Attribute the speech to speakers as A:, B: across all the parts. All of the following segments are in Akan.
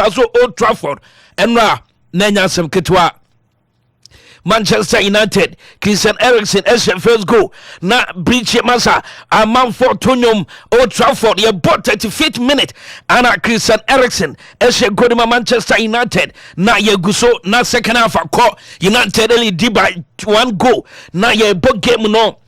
A: baso Old Trafford enra nanya sem ketwa Manchester United, Christian Eriksen, first goal. Na Bridge Massa, a man for Tonyum, Old Trafford, ye bought 35th minute. Anna Christian Eriksen, go to Manchester United. Na ye guso, na second half a call. United only did by 1 goal. Na ye book game no.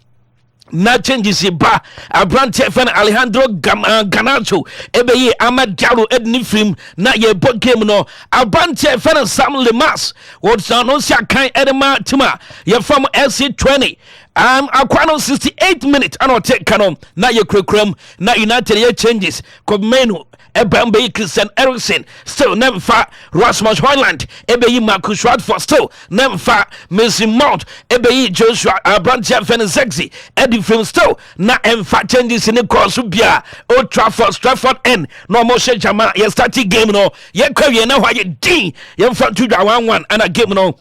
A: Na changes ba Lebarante fan Alejandro Garnacho ebe Ahmad Diallo ednifrim na ye bot game no Lebarante fan Sam Lemas what no sia kan edema tima ye from SC20 akwano 68 minutes ano take kanom na ye krekram na United ye changes Komenu Ebambe Christian Eriksen still never far Rasmus Højlund ebe Marcus Rashford still never far Mason Mount ebe Joshua Lebarante fan sexy Eddie from still na emfa changes in the course bia Old Trafford N no mo she jama ye start game no ye kwaye na hwa ye din ye mfa 2-1-1 and a game no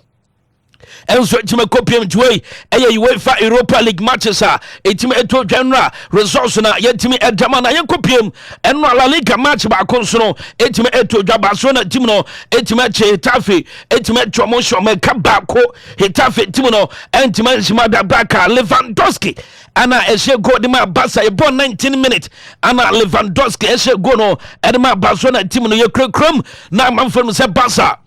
A: enso etima kopiam tuwe eye UEFA Europa League matches etima eto general results na yetimi edama na yekopiam enno La Liga match ba konso no etima eto dwabaso na tim no etima che Hetafe etima promotion me kaba ko Hetafe tim no entima nshima da baka Lewandowski ana eshe go de ma Barca e bon 19 minutes ana Lewandowski eshe go no edema baso na tim no yekrekram na manfam se Barca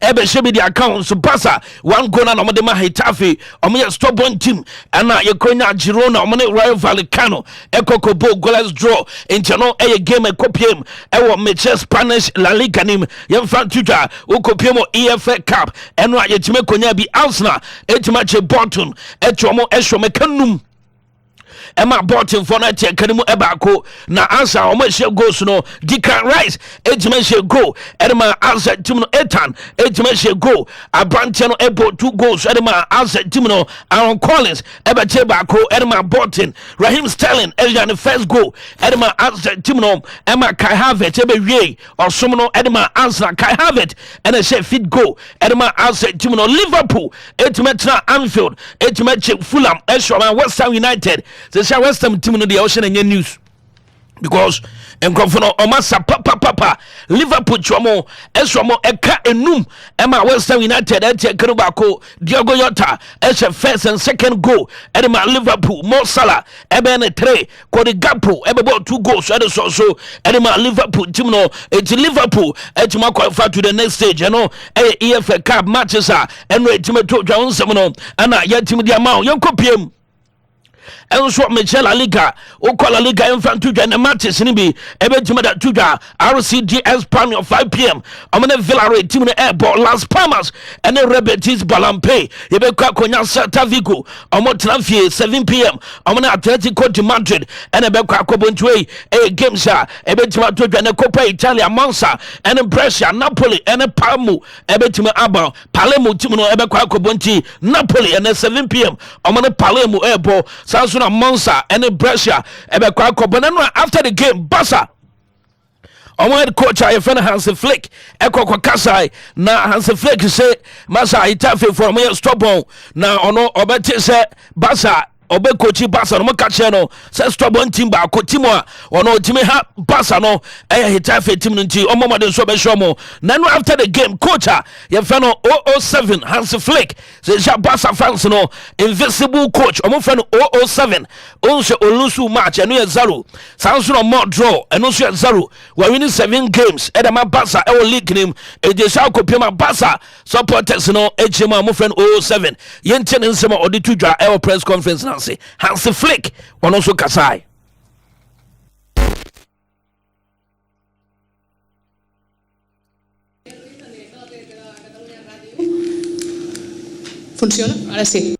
A: ebe shebi the account so Barca 1 goal na omode ma Hetafe omo stubborn team ana yekonya Girona omo Rayo Vallecano ekokobo goalless draw inteno game ekopiem ewo meche Spanish La Liga nim yemfa tuja ukopiem EFL Cup eno ayetime konya bi Arsenal etima che Bolton etwomo ehwome kanum Emma Bolton for night kanimu ebako na answer omo she goals no Declan Rice ejima she goal edema answer team no Ethan ejima she goal Lebarante no ebo 2 goals edema answer team no Aaron Collins eba che bako edema Bolton Raheem Sterling ejja the first goal edema answer team no Emma Kai Havertz ebe wie osom no edema answer Kai Havertz and a she fit goal edema answer team no Liverpool ejima tra Anfield ejima che Fulham eshoma West Ham United the West Ham team no the ocean and news because enkofono omasa papa Liverpool chomo esromo eka enum ema West Ham United ete bako Diogo Jota eshe first and second goal edema Liverpool Mo Salah ebe ne 3 Cody Gakpo ebe bo 2 goals ede so edema Liverpool team no eti Liverpool etima qualify to the next stage EFL Cup matches eno etima to dwa onsem no ana ya team dia ma yenkopiem enso meche La Liga La Liga infantu dwa na matches ni bi ebe jima da tuja RCD Espanyol 5 p.m. amene Villarreal team no airport Las Palmas and Rebetis Balampe ebe kwa konya Celta Vigo omo transfer 7 p.m. amene Atletico de Madrid and ebe kwa kobontuwe games ebe jima to dwa na Coppa Italia Monza and Brescia Napoli and Palermo ebe jima aba Palermo team no ebe kwa kobonti Napoli and 7 p.m. amene Palermo airport na Monza and Brescia ebe kwa kobonano after the game Barca omo head coach ayefena Hans Flick ekoko kasai na Hans Flick say masa Hetafe for me stubborn na ono obete say Barca obe coach Barca no kache no say stubborn team ba ko team a ono timi ha Barca no Hetafe team nti omo made so be shomo na no after the game coach ayefena 007 Hans Flick say Barca fans no invisible coach omo feno 007 onse olusu match eno ye 0 sanso no more draw eno so ye 0 we winning 7 games edema Barca e league nim ejesha kopema Barca supporters no ejema mo feno 007 yente ne nsema odi tudwa e press conference na say Hans Flick ono so kasai
B: Funciona? Ahora sí.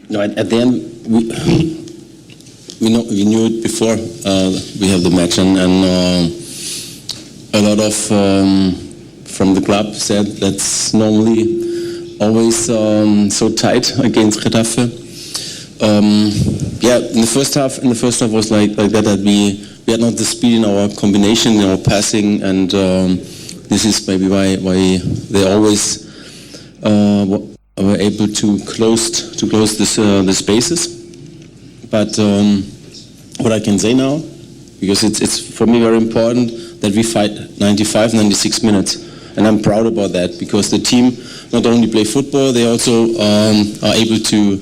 C: No, at the end, we knew it before we have the match, and a lot of from the club said that's normally always so tight against Getafe. In the first half was like that we had not the speed in our combination, in our passing, and this is maybe why they always were able to close the spaces. But what I can say now, because it's for me very important, that we fight 95, 96 minutes. And I'm proud about that because the team not only play football, they also are able to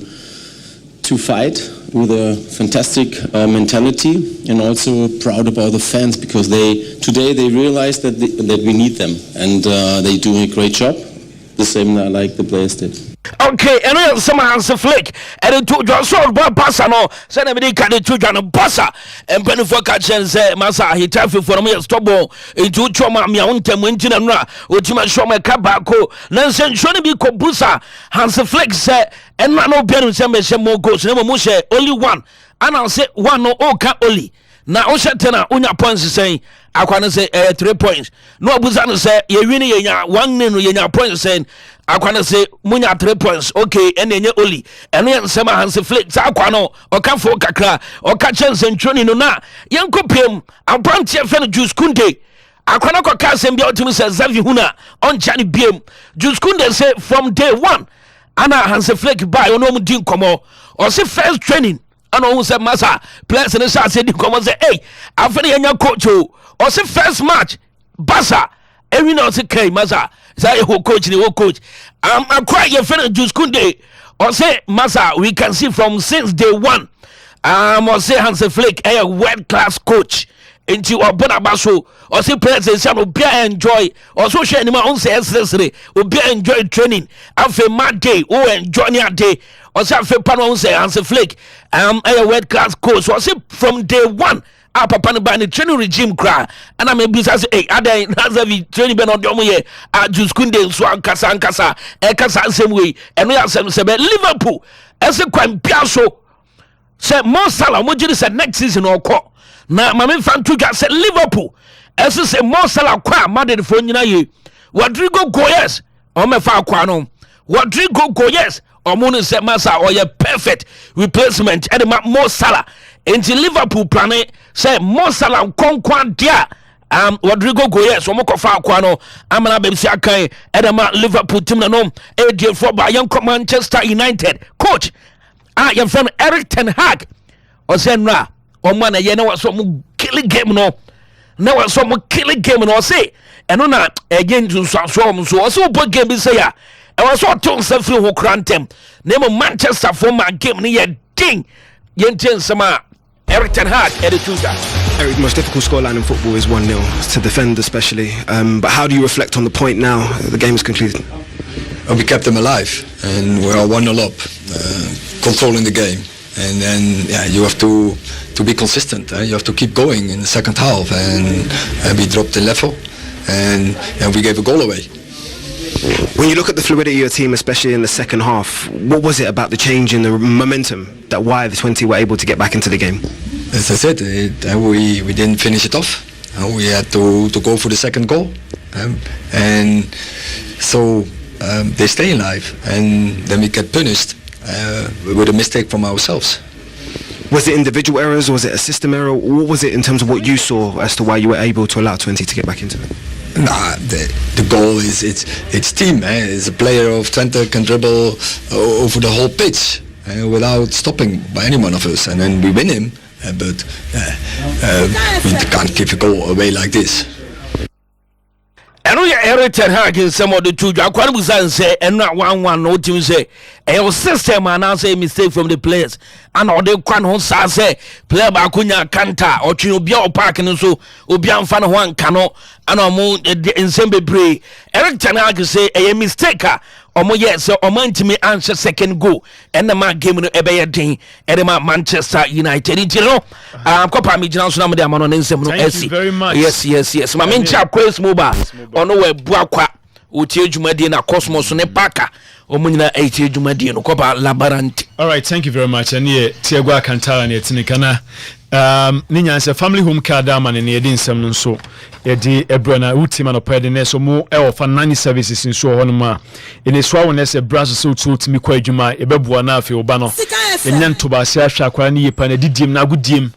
C: fight with a fantastic mentality, and also proud about the fans because today they realize that we need them, and they do a great job, the same like the players did.
A: Okay, and then some hands a flick, and it took your soul, but Passa no, send everybody can it to John Passa, and Pennyford catching say, Massa, he traffic for me a stop into Choma, my own time, winter and ra, which you might show my cabako, Nansen shouldn't be Kobusa, hands a flick say, and no parents and more goes, never mushe, only one, and I'll say one no oka only. Now, Oshatana, unya points is saying, I can say 3 points. No, Buzano say, you win one name, you point saying, I can say, Munya 3 points, okay, and then you only, and then some hands flicks, Aquano, or Kafo Kakra, or Kachans and Johnny Nona, young Copium, and Brantia Fen Juice Kunde. I cannot cast and be optimistic as Zavihuna on Chani Biem. Juice Kunde say from day one, Anna has a flick by on Omu Dinkomo, or say first training. And who said Massa players in the shot said come and say hey I'm finna your coach or say first match Bassa every now say okay Massa say who coach I'm quite your friend Juice Kunde or say Massa we can see from since day one or say Hans Flick a world class coach into our Bonabaso or say players and some will be enjoy or so share anyone on say necessary will be enjoy training after mad day or enjoy your day. Or say Pano say Hans Flick a world class coach. Or say from day one up upon the training regime cry. And I may be say hey ada Nazavi training ben on the omoye Juice Kunde so ankasa kasa same way and we have some say Liverpool as a kwam piaso say Mo Salah mo jiri say next season or call. Na mame fan to say Liverpool as say Mo Salah kwa made for nyina ye Rodrigo Goyes o me fa kwa no Rodrigo Goyes Omuni said Massa or your perfect replacement and Mo Salah into Liverpool planet say Mo Salah Konkwan dia Rodrigo Goyes Omoko fa kwano amana baby akai edema Liverpool team na no e for by young Manchester United coach your friend Eric Ten Hag or say na o man na ye na was some killing game no was some killing game no say and na again to so so both game be say ya I was so told something who crantem. Name Manchester for my game near ding. Yentin Sama Eric Ten Hag Tuesday.
B: Eric, the most difficult scoreline in football is 1-0 to defend, especially. But how do you reflect on the point now the game is concluded?
D: We kept them alive, and we are 1-0 up, controlling the game. And then you have to be consistent. You have to keep going in the second half, and we dropped the level, and we gave a goal away.
B: When you look at the fluidity of your team, especially in the second half, what was it about the change in the momentum that why the 20 were able to get back into the game?
D: As I said, we didn't finish it off. We had to go for the second goal. And so they stay alive, and then we get punished with a mistake from ourselves.
B: Was it individual errors or was it a system error? What was it in terms of what you saw as to why you were able to allow 20 to get back into it?
D: Nah, the goal is it's team. It's a player of Twente can dribble over the whole pitch without stopping by any one of us, and then we win him. But we can't give a goal away like this.
A: And we are Eric Ten Hag in some of the two. I quite was say and not 1-1 no team say. And your system and now say mistake from the players. And all they can say player bakunya kanta or chino bia park and so obian fan one cano and omo in sembe pray. Eric Ten Hag say a mistake. Omo yes so omo ntimi answer second goal and the man game no ebe thing and the Manchester United you know kopa me gina so na me dey amano nsem no
E: Thank you very much.
A: Yes ma me ncha quest mobile ono we buakwa uti adwumadi na Cosmos ne Parker omo nyina eti adwumadi no kopa Lebarante.
E: All right, thank you very much. And here Tiago Alcantara ne tinikana ninya say family home card man ne yedi nsem no so yedi ebrana utima no pede ne so mo e ofa 90 services nso ho no ma ene so awon se brazo so timi kwa adwuma ebeboa na afi oba no enya ntoba se ahwa kwa ne yipa na didiem na agodiem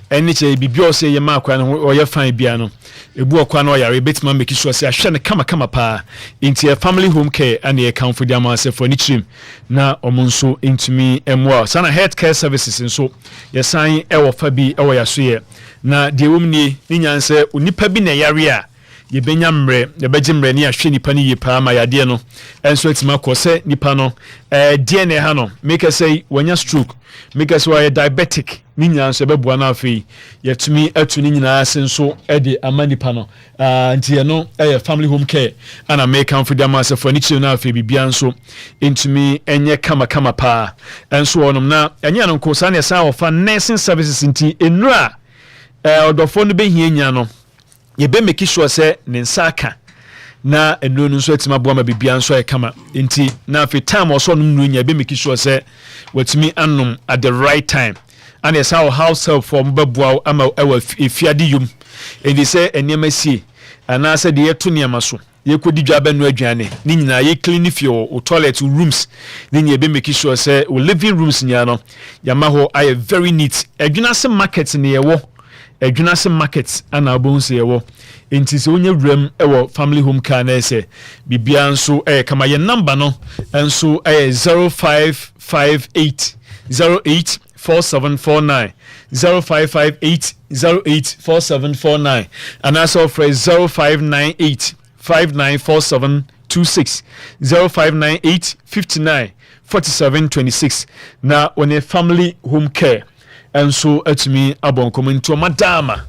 E: ɛne kyɛ biribi a ɔsɛ yɛ ma akwa no ɔyɛ fine bia no ebu ɔkwa no ɔyare bɛtuma make sure sɛ ahwɛ no kama paa nti family home care ane yɛ kamfo de ama sɛ fo ani kyerem na ɔmo nso ntumi mmoa sana health care services nso yɛsan ɛwɔ fa bi ɛwɔ yaso yɛ na deɛ wɔm nie ne nyan sɛ onipa bi na yare a yɛbɛnya mmerɛ yɛbɛgye mmerɛ ne yɛahwɛ nipa no yie paa ma yadeɛ no ɛnso atumi akɔ sɛ nipa no deɛ na ɛha no make sɛ wɔanya stroke make sɛ wɔyɛ diabetic ne nyinaa nso ɛbɛboa no afei yɛtumi atu ne nyinaa ase nso de ama nipa no nti yɛno ɛyɛ family home care ana mekamfo de ama asɛfoɔ ne kyerɛ no afei biribia nso ntumi ɛnyɛ kama paa ɛnso wɔnom na ɛnyɛ no nko saa ne ɛsan wɔfa nursing services nti nnura ɔdɔfoɔ no bɛhia nya no yɛbɛ make sure sɛ ne nsa aka na nnuro no nso atumi aboa ma bibia nso ayɛ kama nti na afei time ɔsɔ no nnuro nya yɛbɛ make sure sɛ watumi anom at the right time and yɛsa wɔ house help for mbɛboa ama ɛwɔ efiade yom ɛdi sɛ nneɛma sie anaasɛ deɛ yɛto nneɛma so yɛkɔdi dwa bɛno aduane ne nyinaa yɛ clean fie wɔ toilet rooms ne nyɛ yɛbɛ make sure sɛ wɔ living rooms nyinaa no yɛama hɔ ayɛ very neat adwuna se market ne yɛwɔ adwuna se market ana abɔn se yɛwɔ nti sɛ onye wuram ɛwɔ family home care na ɛsɛ bibia nso ɛyɛ kama yɛ number no nso ɛyɛ 0558 08 4749 0558 08 4749 and also for 0598 594726 0598 59 4726 na when a family home care nso atumi abɔ nkɔmɔ nti ɔma dama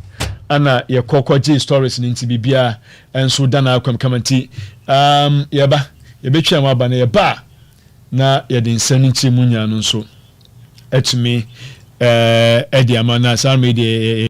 E: ana yɛ kɔkɔ stories ne nti bibia nso dana akwam kama nti yɛbɛtwa mu aba na yɛba na yɛde nsɛm nti mu nya no nso atumi ɛde ama na saa media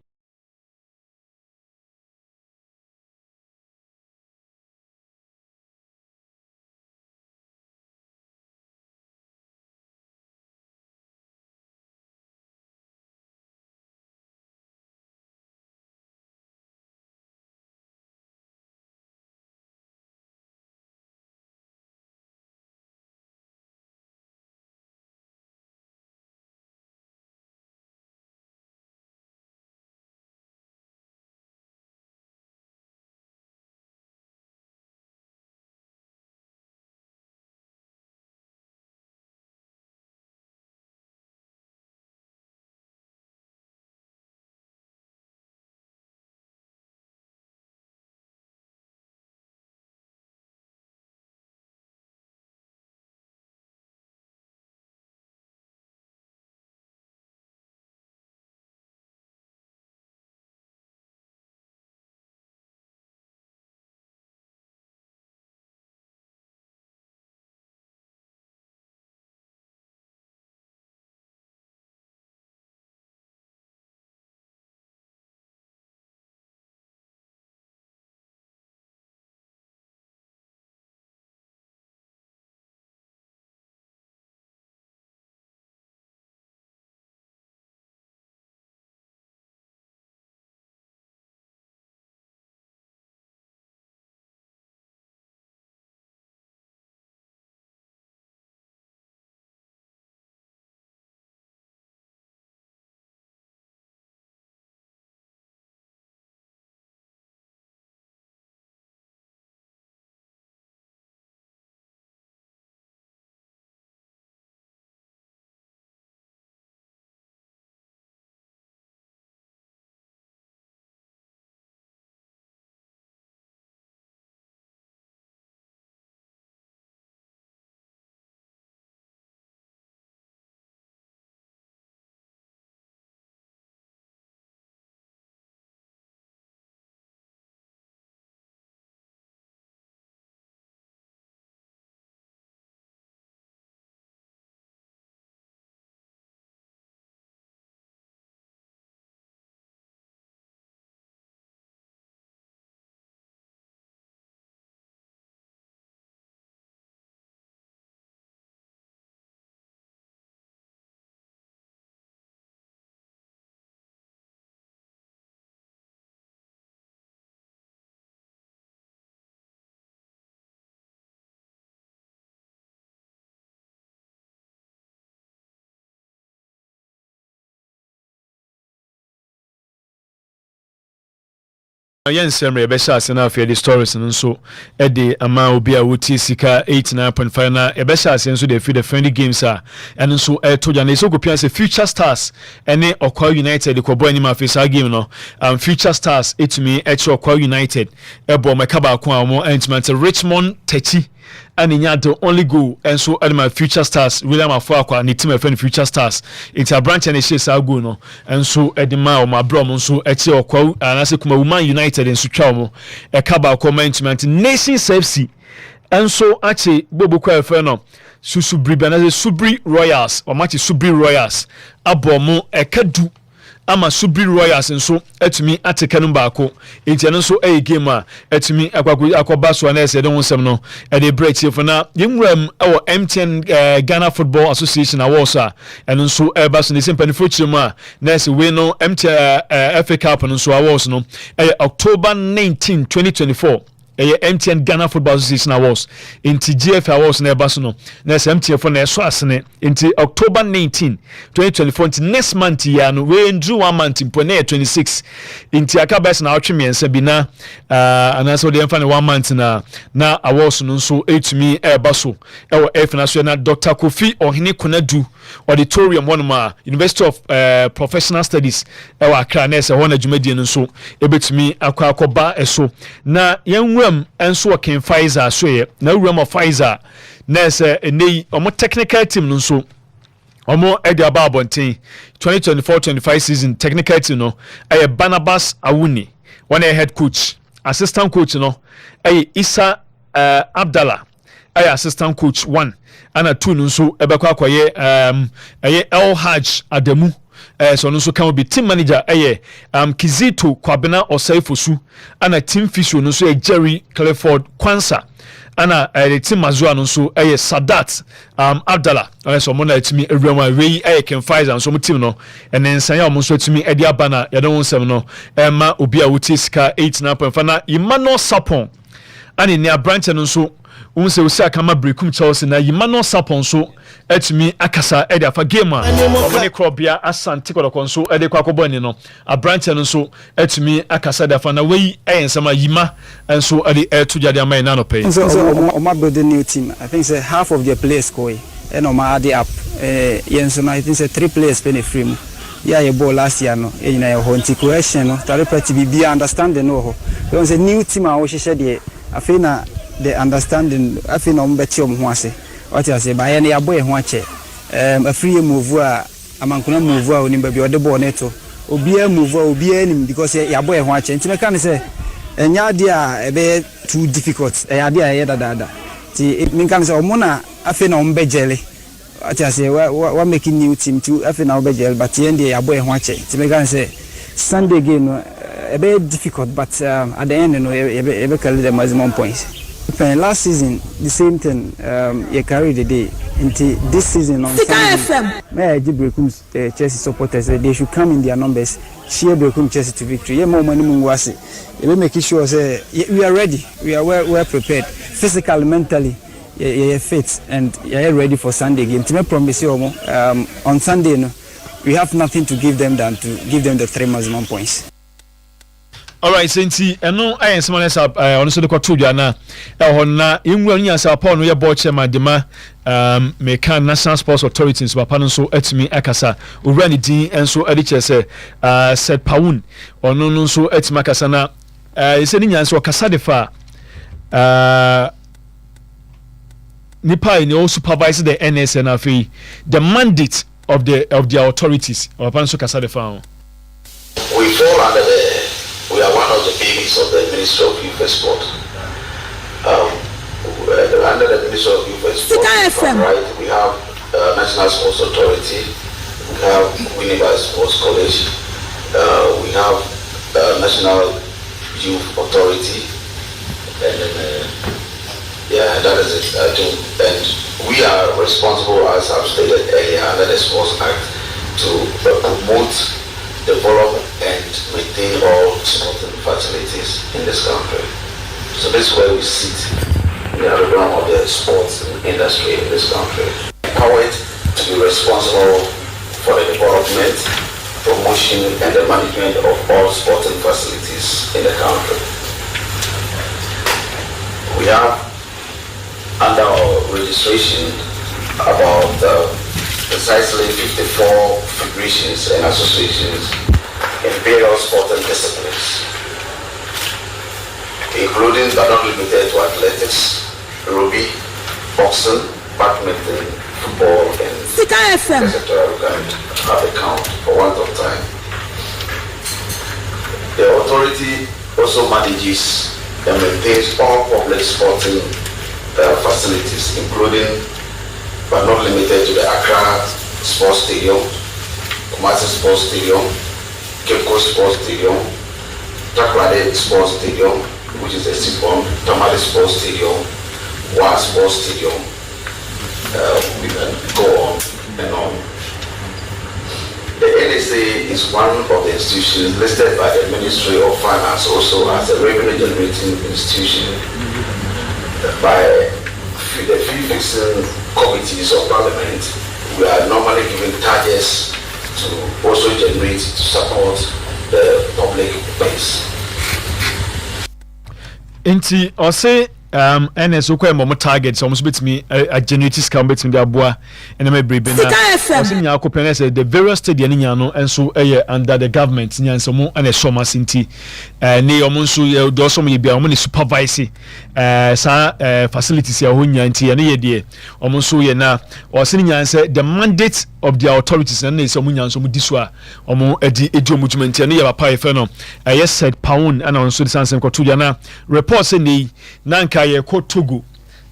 E: Yen Semre Besha Sena for the stories and so Eddie Ama Obia Wuti Sika 89.5 na Ebesha Senso de feed the friendly games are and so to Jan so go say Future Stars and Okwa United the Kobo anima face game no Future Stars it to me Okwa United Ebo Mekaba Kwa mo entiment Richmond Techi and in the only goal and so my Future Stars William Afua ni team friend Future Stars it's a branch and a share go no and so Edima my bro so Echi Okwa and I say Kuma Woman United in Suchamo a Kaba comment Nations FC and so actually Bobo Kwefeno Susubri Banaze Subri Royals or Machi Subri Royals Abomo Ekadu ama Subri Royals nso atumi ateka no baako enti no so game a atumi akwaba so na ese de wonsem no e de break for na yemram e MTN Ghana Football Association awards a eno nso e ba so ne simpa ne fochim a na ese we no MTN FA Cup no so awards no October 19 2024 MTN Ghana Football Association Awards into GF Awards na eba so no na MTN for na so asene into October 19 2024 into next month ya no we ndru 1 month mpo na 26 into akabes na otwe miensa bi na ana so de mfa na 1 month na awards no so etumi eba so e F national Dr. Kofi Ohene Konadu auditorium one ma University of Professional Studies e wa Accra na se hona dwumadie no so ebetumi akoba eso na yenwam enso ken Pfizer so ye na wuram of Pfizer na se enei omo technical team no so omo edi ababonten 2024-25 season technical team no Barnabas Awuni one head coach assistant coach no Isa Abdallah assistant coach 1 ana 2 no so ebekwa akoye El Hajj Adamu so no so can be team manager Kizito Kwabena Osaifosu ana team fisio no so Jerry Clifford Kwansa ana the team Mazua no so Sadat Abdallah so mo na timi ewrama we Ken Pfizer so mo team no and then sanya mo so timi edi abana ya don wonsem no ma obi a wuti sika 89.5 na Emmanuel Sapon ani ne branch no so unse usi akama brekum Chelsea na Emmanuel Sapon so etumi akasa ede afa game a omne krobia asante kodokon so ede kwakobo ni no a branch no so etumi akasa ede afa na wey ensama yima enso ede etujade amai na no pay
F: so oma build a new team. I think say half of the players koi and oma add up yenso na I think say 3 players pay free yeah your ball last year no e na your honti question no tare party be understanding no ho we say new team a wo hye de afina the understanding afina ombeti om ho ase what you say by any aboy ho ache a free move a amankuna move a oni ba bi ode ball neto obi a move obi anim because ya boy ho ache nti meka ne say enya de a e be too difficult ya de a ye dada ti minka ne say omona afina ombejele what you say we making new team to afina ombejele but ye de ya boy ho ache ti meka ne say Sunday game a bit difficult but at the end you know you be carry the maximum points. Last season the same thing you carry the day into this season on Sunday. May I give Brekum Chelsea supporters they should come in their numbers share Brekum Chelsea to victory. Yeah, more money mungwasi. We make sure say we are ready. We are well prepared physically, mentally. Yeah, fit and yeah ready for Sunday game. To me promise you on Sunday no, we have nothing to give them than to give them the 3 maximum points.
E: All right, since eno ayen semana sa ono so de kwato dwa na na yenwura nya sa Paul no ye board chairman de ma Mekan National Sports Authority so papa no so atimi akasa owura ne din enso ade che se set Paun ono no so atimi akasa na ese ni nya so kasa de fa nipa ni o supervise the NSN afi the mandate of the authorities papa no so kasa de fa
G: we fall under we are one of the babies of the Ministry of Youth and Sport. Under the Ministry of Youth and Sport, right, we have National Sports Authority, we have Winneba Sports College, we have National Youth Authority, and then, yeah, that is it. And we are responsible, as I've stated earlier, under the Sports Act to promote, develop and maintain all sporting facilities in this country. So this is where we sit in the realm of the sports industry in this country. Empowered to be responsible for the development promotion and the management of all sporting facilities in the country. We have under our registration about precisely 54 federations and associations in various sporting disciplines, including but not limited to athletics, rugby, boxing, badminton, football, and etc. We can have a count for want of time. The authority also manages and maintains all public sporting facilities, including but not limited to the Accra Sports Stadium, Kumasi Sports Stadium, Cape Coast Sports Stadium, Takoradi Sports Stadium, which is a SIPOM, Tamale Sports Stadium, Wa Sports Stadium. We can go on and on. The NSA is one of the institutions listed by the Ministry of Finance also as a revenue generating institution by the fee-fixing committees of Parliament. We are normally given targets to also generate to support the public base.
E: Inti ose NS okwa mo targets almost bit me a generative scam bit me aboa and me brebe na ose nya akopene say the various stadium nya no enso under the government nya enso mo na soma sinti ne omo nso ye do so mo ye bia omo ne supervise sa facilities ya ho nya nti ne ye de omo nso ye na ose nya say the mandate of the authorities na say omo nya nso mo diso a omo edi omo jumenti ne ye papa e fe no yes said pound and on so the sense ko to ya na report say ne nanka ye ko Togo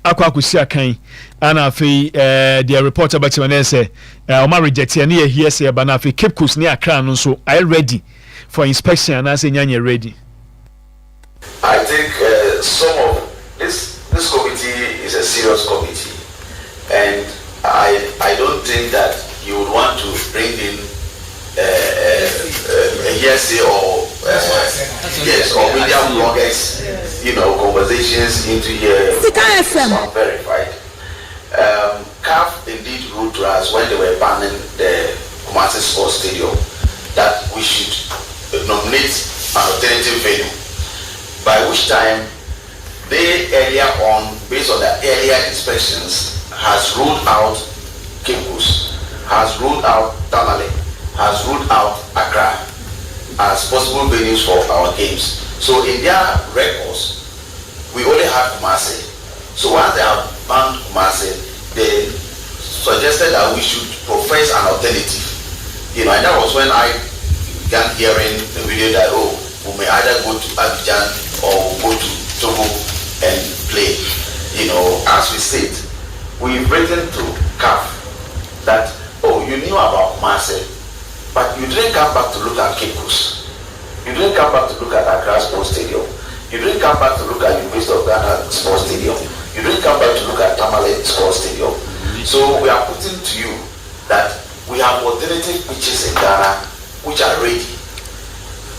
E: akwakusi akan ana afi the reporter about when say o ma reject ne ye here say ba na afi Cape Coast ne Accra no so are ready for inspection and say nyanya ready.
G: I think some of this committee is a serious committee, and I don't think that you would want to bring in a hearsay or yes, or media bloggers, you know, conversations into here. It's not verified. CAF indeed wrote to us when they were banning the Kumasi Sports Stadium that we should nominate an alternative venue. By which time they earlier on, based on the earlier inspections, has ruled out Cape Coast, has ruled out Tamale, has ruled out Accra as possible venues for our games. So in their records, we only have Kumasi. So once they have banned Kumasi, they suggested that we should profess an alternative. You know, and that was when I began hearing the video that, oh, we may either go to Abidjan or go to Togo and play. You know, as we said, we've written to CAF that, oh, you knew about Kumasi, but you didn't come back to look at Cape Coast. You didn't come back to look at Accra Sports Stadium. You didn't come back to look at University of Ghana Sports Stadium. You didn't come back to look at Tamale Sports Stadium. So we are putting to you that we have alternative pitches in Ghana which are ready.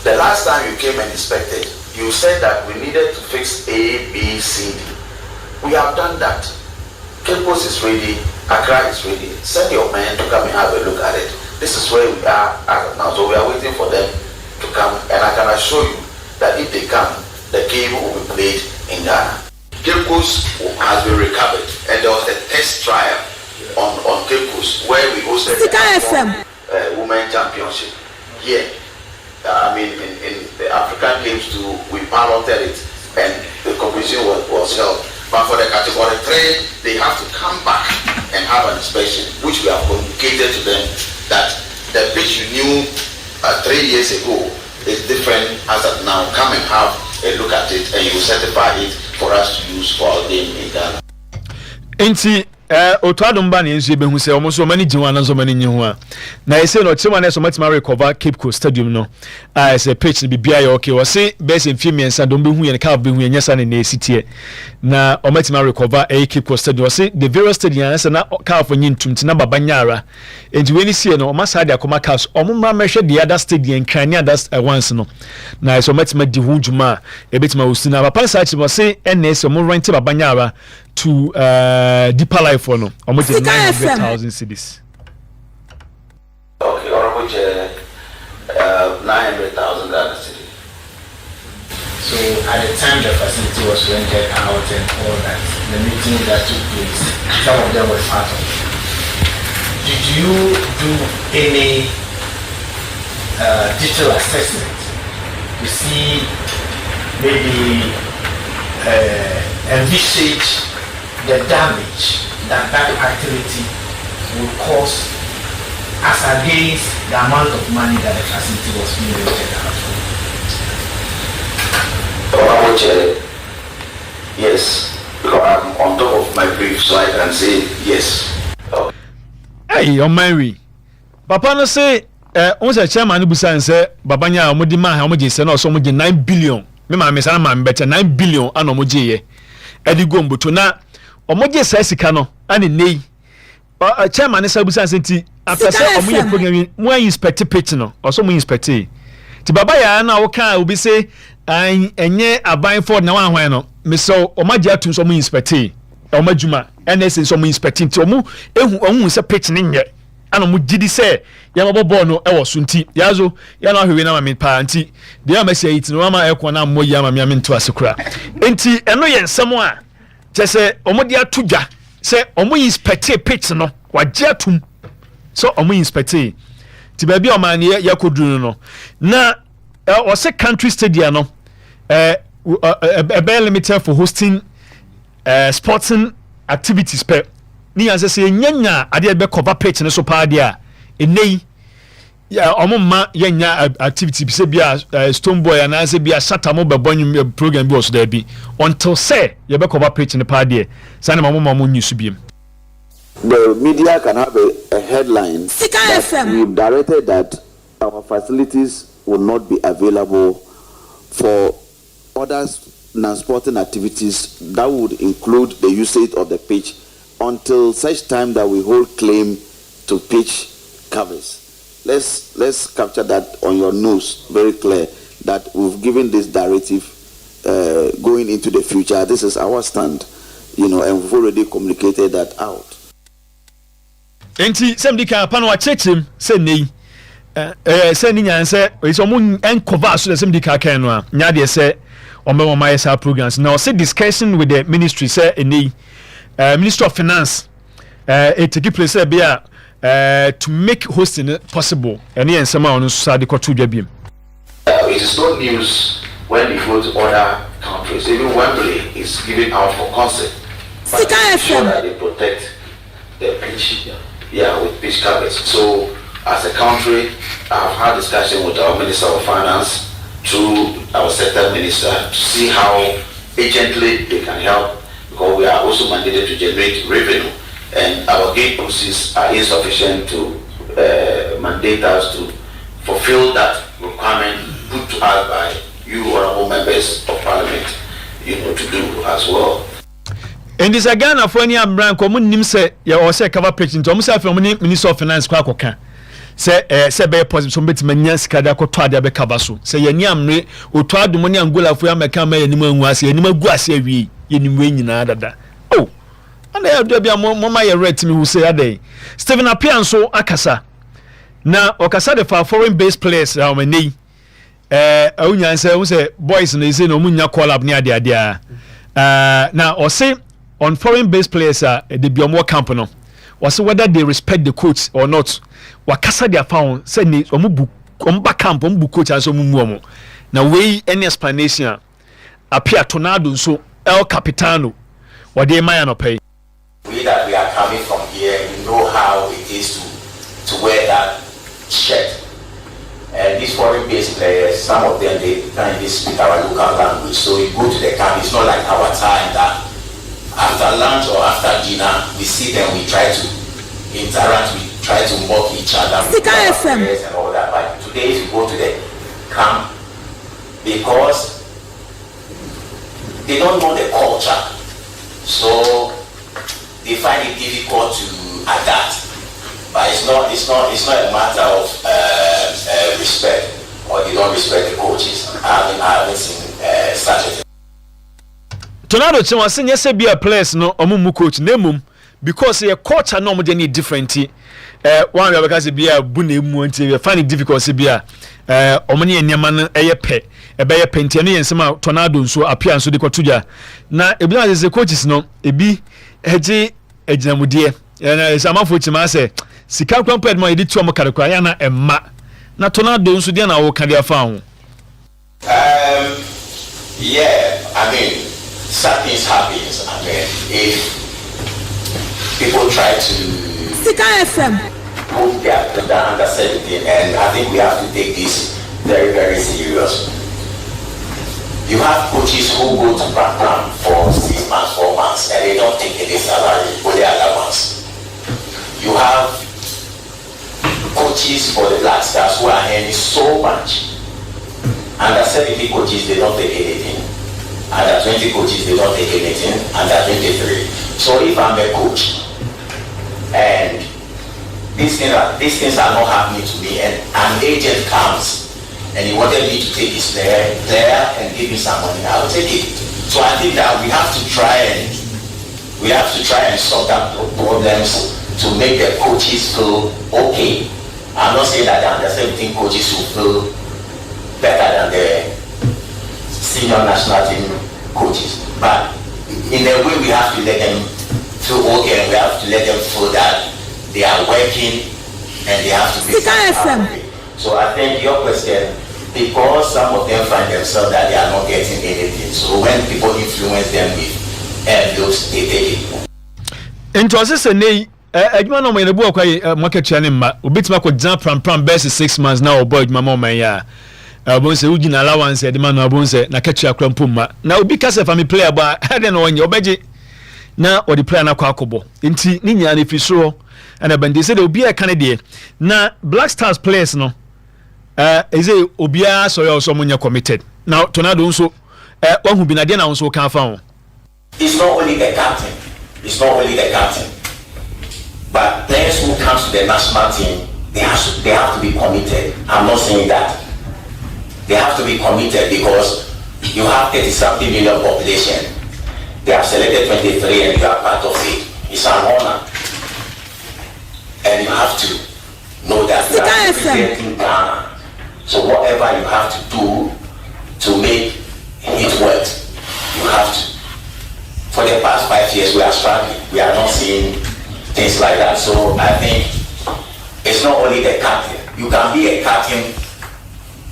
G: The last time you came and inspected, you said that we needed to fix A, B, C, D. We have done that. Cape Coast is ready. Accra is ready. Send your men to come and have a look at it. This is where we are as of now. So we are waiting for them to come, and I can assure you that if they come, the game will be played in Ghana. Cape Coast has been recovered, and there was a test trial on Cape Coast where we hosted the Women Championship here. I mean, in the African Games too, we piloted it, and the competition was held. But for the category 3, they have to come back and have an inspection, which we have communicated to them that the pitch you knew 3 years ago is different as of now. Come and have a look at it, and you will certify it for us to use for our game in Ghana.
E: Inti otwadum ba ne nso ebehu se omo so mani jinwa na so mani nyihu a na ese no chema na so matima recover Cape Coast Stadium no as a pitch bi bia ya okay wo se best in few mensa don behu ye ne ka behu ye nyesa ne na esitie na omatima recover Cape Coast Stadium wo se the various stadium na na ka for nyintum ti na babanyara enti we ni sie no omasa de akoma cars omma mehwe the other stadium kan ne other once no na so matima di hu juma ebetima usina papa sa chi wo se NS omo rent babanyara to deeper life for no almost 900,000 cities.
G: Okay, Honorable Chair, 900,000 Ghana cedi.
H: So at the time the facility was rented out and all that, the meetings that took place, some of them were part of it. Did you do any digital assessment to see maybe envisage the damage that activity would cause as against the amount of money that the facility was being rented out for?
G: Yes, because I'm on top of my brief, so I can say yes.
E: Hey, your Mary. Papa no say, once a chairman busan say, Babanya Omodima, how much is no so much 9 billion. Me ma me sana man better 9 billion ano mo je Edi gombo to na omoje sa sika no ani nei. Chairman say busan say ti after say omoye program mo inspect pitch no, also mo inspect. Ti baba ya na wo kan obi say enye aban for na wan hwan no. Me so omaje atum so mo inspect. Omadjuma NS so mo inspecting ti omu ehun se pitch ne nye ana mo gidi se ya mabobɔ no e wo so nti yazo ya na hwewe na ma me pa nti de ya ma se it no ma ekɔ na mo ya ma me nto asekura nti eno ye nsɛm a kyɛ sɛ omo de atodwa sɛ omo inspect pitch no wagye atum so omo inspect ti ba bi o ma ne yakoduru no na o se country stadium no be limited for hosting sporting activities per ni yanse se nyanya ade be cover pitch ne so pa ade a enei ya omumma yenya activity bi se bia stone boy and say bia shatter mo be bonyu program bi oso da bi until say ye be cover pitch ne pa ade sane mamma mo nyisu biem.
G: The media can have a headline that we've directed that our facilities will not be available for others non-sporting activities that would include the usage of the pitch until such time that we hold claim to pitch covers. Let's capture that on your nose very clear that we've given this directive going into the future. This is our stand, and we've already communicated that out.
E: Enti semdi ka pano wa chechim se nei se ni nyanse so mo encover so semdi ka kan no a nya de se o my programs now say discussion with the ministry say any Minister of Finance it take place to make hosting possible and yen sama on so de kotu dwa biem.
G: It is not news when you go to other countries. Even Wembley is given out for concert. But sure that they protect the pitch, with pitch carpets. So as a country, I've had discussion with our Minister of Finance through our sector minister to see how urgently they can help, because we are also mandated to generate revenue and our gate proceeds are insufficient to mandate us to fulfill that requirement put to us by you honorable members of parliament, to do as well.
E: And this again of when you are brand common nim say you also cover preaching to myself from Minister of Finance kwa say be positive so beti manya sika da kɔtɔ ade be kaba so say yeni amre oto adomo ne angola fo ya meka ma yeni mangu ase yeni magu ase awie yeni we nyina dada oh ana ya do bia mo ma ye ret me hu say ade Stephen Appiah so akasa na okasa de for foreign based players how many awunya say boys na say no munya call up ne ade ade na o say on foreign based players the biomo camp no was whether they respect the coach or not. Wakasa dia found say ni omubu omba camp ombu coach aso mumu omo na we any explanation Appiah tornado so El Capitano what they may not pay.
H: We that we are coming from here, we know how it is to wear that shirt. And these foreign based players, some of them they can't speak our local language, so we go to the camp. It's not like our time that after lunch or after dinner we see them, we try to interact, we try to mock each other with our players and all that. But today if you go to the camp, because they don't know the culture, so they find it difficult to adapt. But it's not a matter of respect, or they don't respect the coaches. I haven't seen such a thing.
E: Tornado chama se nyese bia players no omumu coach nemum because your culture no more any different. One of because be a bune mu nti find it difficult to be a omani enyama no eyepe ebe penti no yensema tornado nso appear nso de kotuja na ebi na ze coaches no ebi eje ejinamude na samafo chima say sika kwamped mo yedi tuo mo karekwa ya na emma na tornado nso de na wo ka dia fa ho.
H: Yeah, I mean, something happens. I mean, if people try to Sika FM put their under 17, and I think we have to take this very, very serious. You have coaches who go to background for 6 months, 4 months, and they don't take any salary for their allowance. You have coaches for the Black Stars who are earning so much. Under 70 coaches, they don't take anything. Under 20 coaches, they don't take anything. Under 23. So if I'm a coach, and these things are not happening to me, and an agent comes and he wanted me to take his player and give me some money, I'll take it. So I think that we have to try and solve that problems to make the coaches feel okay. I'm not saying that the under 17 coaches will feel better than the senior national team coaches, but in a way we have to let them feel okay, and we have to let them feel that they are working and they have to be happy. So I think your question, because some of them find themselves that they are not getting anything, so when people influence them with envelopes, they take it.
E: Into assessing adwuma no me bu akwa market chane ma obitima ko gian pram best 6 months now boy adwuma mo man ya obon se ugi na allowance e de man obon se na kachi akra mpum ma na obi ka se family player ba ade no onye obeje na odi player na kwa akobo nti ni nya na fisuro and bande se de obi e kan de na Black Stars players no eze obi a so ya so munya committed na tornado nso wahu bi na de na nso kan fa ho.
H: It's not only the captain, but players who comes to the national team, they have to be committed. I'm not saying that. They have to be committed because you have 30-something million population. They have selected 23 and you are part of it. It's an honor. And you have to know that you are representing Ghana. So whatever you have to do to make it work, you have to. For the past 5 years, we are struggling. We are not seeing things like that. So I think it's not only the captain. You can be a captain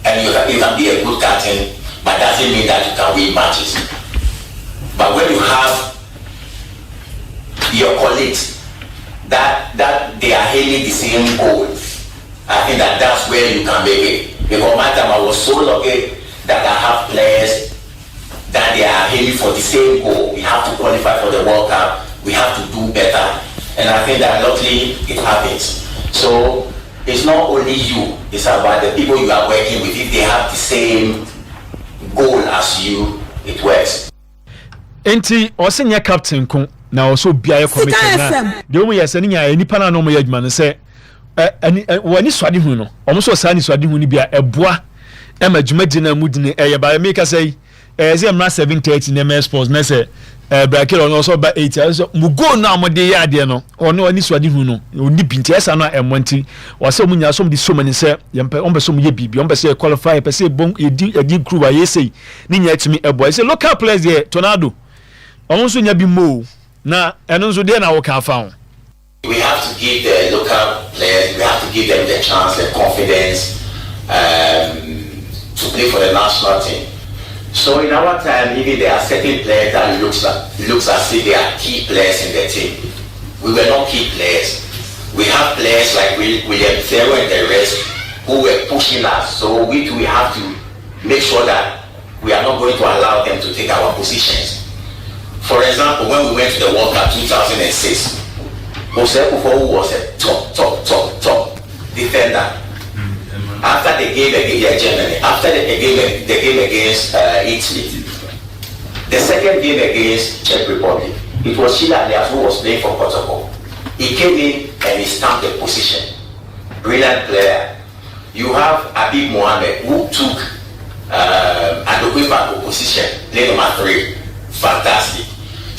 H: and you can be a good captain, but that doesn't mean that you can win matches. But when you have your colleagues that they are hailing the same goal, I think that's where you can make it. Because my time I was so lucky that I have players that they are aiming for the same goal. We have to qualify for the World Cup. We have to do better. And I think that luckily it happens. So it's not only you, it's about the people you are working with. If they have the same goal as you, it works.
E: Enti osinya captain kun na also bia committed na de omo yesa nya enipa na no mo yadwuma no se wani swade hu no omo so sa ni swade hu ni bia eboa e madwuma gina mudine eye ba me ka say ze mra 7:30 na MS Sports na say bracket on also ba 8 so mu go na mo de ya de no ono ani swade hu no oni binti esa na emonti wase mu nya so mu di so mani say yempe ombe so mu ye bibi ombe say qualify pe say bon edi crew wa yesei ni nya timi eboa say local players here tornado omonso nya bi mo na eno nso de na wo ka fa ho.
H: We have to give the local players, we have to give them the chance, the confidence to play for the national team. So in our time, even there are certain players that looks as if they are key players in the team. We were not key players. We have players like William Zero and the rest who were pushing us. So we have to make sure that we are not going to allow them to take our positions. For example, when we went to the World Cup 2006, Jose Kufo was a top defender. After the game against Germany, after the game against Italy, the second game against Czech Republic, it was Sheila Alias who was playing for Portugal. He came in and he stamped the position. Brilliant player. You have Abib Mohamed who took Adokwefa position, played number 3. Fantastic.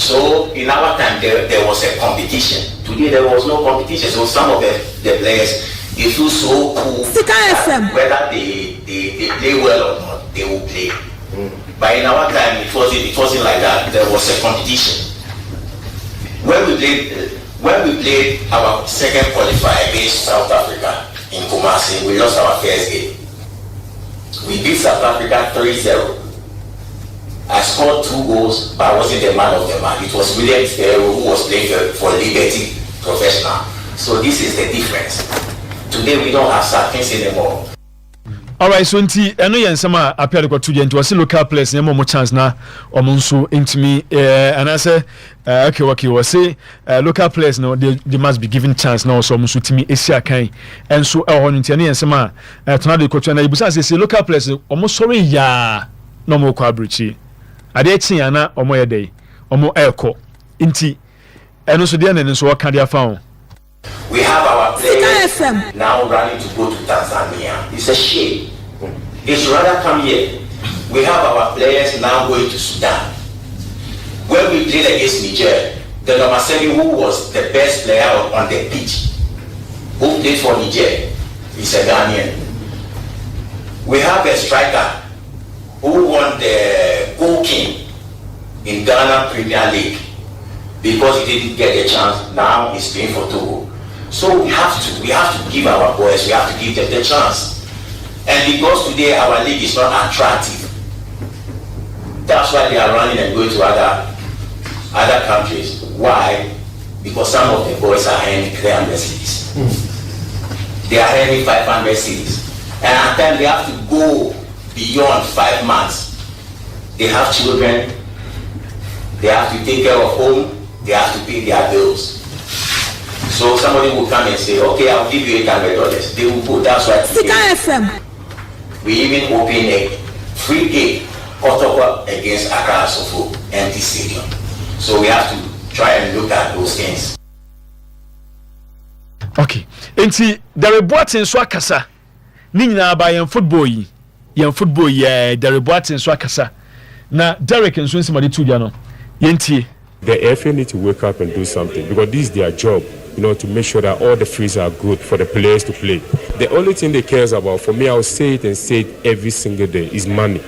H: So in our time there was a competition. Today there was no competition. So some of the players, they feel so cool that whether they play well or not, they will play. But in our time it wasn't like that. There was a competition. When we played our second qualifier against South Africa in Kumasi, we lost our first game. We beat South Africa 3-0. I scored 2 goals, but I wasn't the man of the match. It was William who was playing for Liberty Professional. So this is the difference. Today we don't have such things anymore.
E: Alright, so nti eno yen sama apia de kwato je nti wase local players ne mo chance na omo nso ntimi anase okay wase local players no they must be given chance na so omo nso timi esia kan enso e ho nti eno yen sama tona de kwato na ibusa se local players omo sorry ya no mo kwa abruchi ade echi ya na omo ye dey omo eko nti eno so de na nso waka dia fa.
H: We have our players now running to go to Tanzania. It's a shame. They should rather come here. We have our players now going to Sudan. When we played against Niger, the number 7 who was the best player on the pitch, who played for Niger, is a Ghanaian. We have a striker who won the Goal King in Ghana Premier League because he didn't get a chance. Now he's playing for Togo. So we have to give our boys, we have to give them the chance. And because today our league is not attractive, that's why they are running and going to other countries. Why? Because some of the boys are earning 300 cities. They are earning 500 cities. And at times they have to go beyond 5 months. They have children, they have to take care of home, they have to pay their bills. So somebody will come and say, okay, I'll give you $800. They will go. That's why we even open a free gate against Accra Sofo empty stadium. So we have to try and look at those things.
E: Okay. Enti there boatin so akasa. Ni nyina ba yen football yi. Yen football yi there boatin so akasa. Na Derek nso nsimade tuja no. Yentie.
I: The FA need to wake up and do something because this is their job, to make sure that all the fields are good for the players to play. The only thing they care about, for me, I'll say it and say it every single day, is money.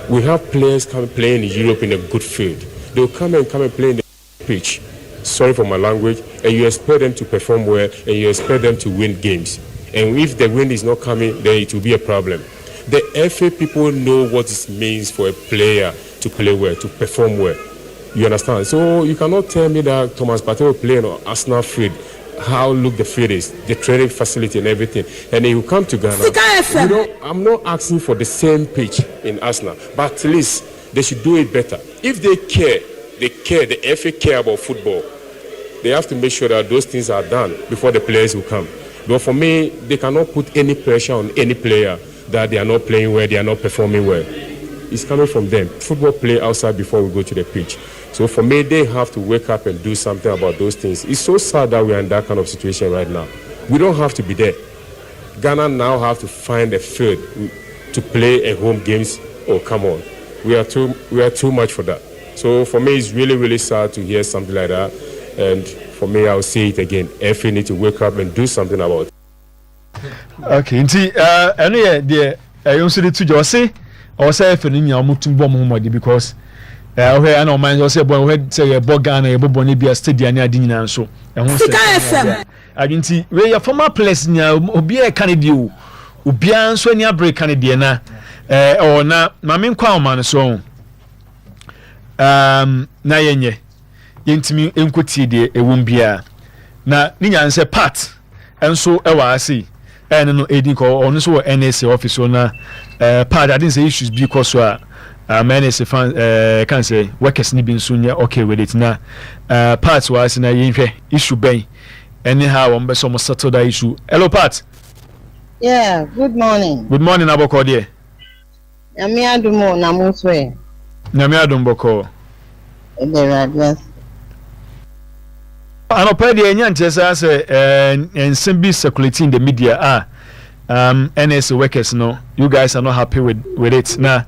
I: We have players come playing in Europe in a good field. They'll come and play in the pitch. Sorry for my language. And you expect them to perform well and you expect them to win games. And if the win is not coming, then it will be a problem. The FA people know what it means for a player to play well, to perform well. You understand? So you cannot tell me that Thomas Partey will play on Arsenal field. How look the field is, the training facility and everything. And he will come to Ghana. I'm not asking for the same pitch in Arsenal, but at least they should do it better. If they care, the FA care about football. They have to make sure that those things are done before the players will come. But for me, they cannot put any pressure on any player that they are not playing well, they are not performing well. It's coming from them. Football play outside before we go to the pitch. So for me, they have to wake up and do something about those things. It's so sad that we are in that kind of situation right now. We don't have to be there. Ghana now have to find a field to play a home games. Oh, come on. We are too much for that. So for me, it's really, really sad to hear something like that. And for me, I'll say it again. FA need to wake up and do something about it.
E: Okay, anyway, you see the two Jose. Or say if you are moving bomb because where I know man say boy say a Ghana a boboni be a stadium near dinner so I didn't see where your former place near obi a Canadian ubia so near break Canadian or na mamin kwa man so na yenye yentimi enkoti de ewum bia na ninya say part enso e wa ase no edin ko ono so NSA office na part I didn't say issues because many fan can say workers ni bin sunya okay with it na parts was na yinhwe issue ben anyhow on be some settle that issue. Hello Pat.
J: Yeah, good morning.
E: Good morning Aboko dear.
J: Nyame adumo na muswe.
E: Nyame adum boko.
J: Yes.
E: Ano pa de enya ntesa say ensem bi circulating in the media NS workers no you guys are not happy with it na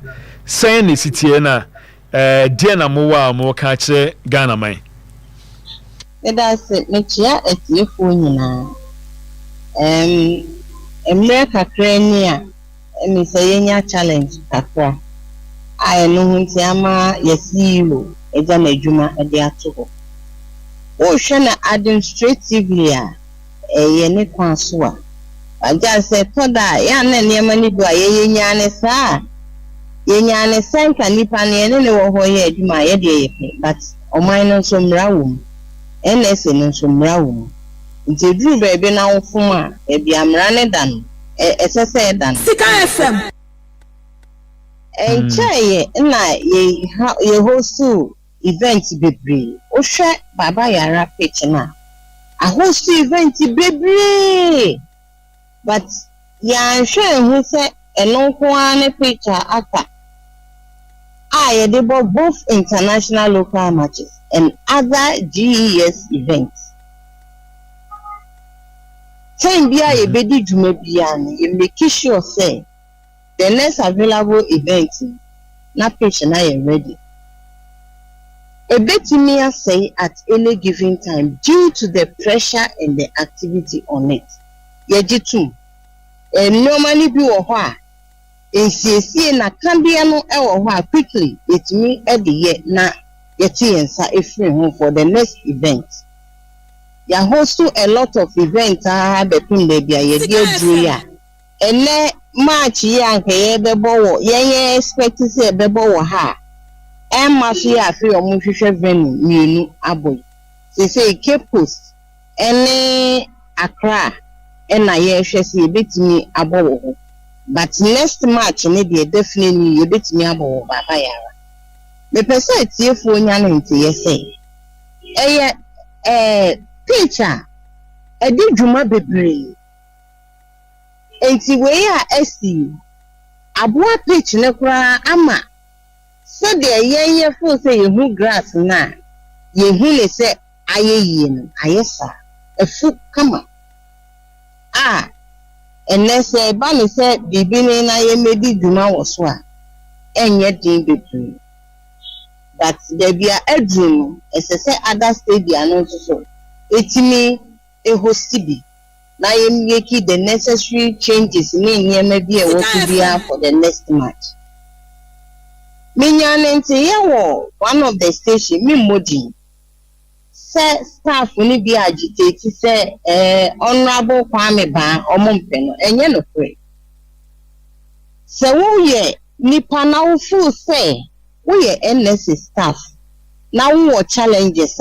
E: saying the city na deɛ na mowa mo ka kye Ghana man
J: that's it mechia etiefo nyina America krania emi say yenya challenge kakra I no hunti ama yesiwo eja na adwuma e de ato ho o hwe na administratively a ye ne kwanso a aja say toda ya na niam ni do a yenya ne saa yenya ne senka nipa ne ne wo ho ye adwuma ye de ye but o man so mra wo NS no so mra wo nti duru baabi na wo fom a e bia mra ne dan esese dan
K: Sika FM
J: enchaye na ye host event bebre o hwe baba yara pitch na a host event bebre but ya hwe hu se eno ko ane picture aka ye dey both international local matches and other GES events time bia ye bedi dwuma bia ne ye make sure say the next available event na pitch na ye ready ebetimi say at any given time due to the pressure and the activity on it ye jitu normally bi wo ho a ensiesie na kambia no e wo ho a quickly etimi e de ye na ye tie nsa efiri ho for the next event ya host a lot of events between the bia ye dey dru ya ene match ya nke ye bebo wo ye expect say bebo wo ha emma so ya afi o mu hwehwe venue mienu aboy say Cape Coast ene Accra ena ye hwe say betimi abowo ho but next match ne dey definitely ye betimi abowo baba yara me pese tiefo nya ne nti ye say teacher edi dwuma bebre enti we a esi aboa pitch ne kura ama so de yenye fo say yehu grass na yehu le say ayeye no ayesa efu kama enne say ba me say bibi ne na ye medi dwuma wo so a enye din bebre that there be a edrum say other stadium no so etimi ehostibi na ye make the necessary changes ni nyema bi e wo bia for the next match minyanente ye wo one of the station mi modi say staff ni bi agitate say honorable Kwame Ba omompe no enye no pre se wo ye nipa na wo fu say wo ye NS staff na wo challenges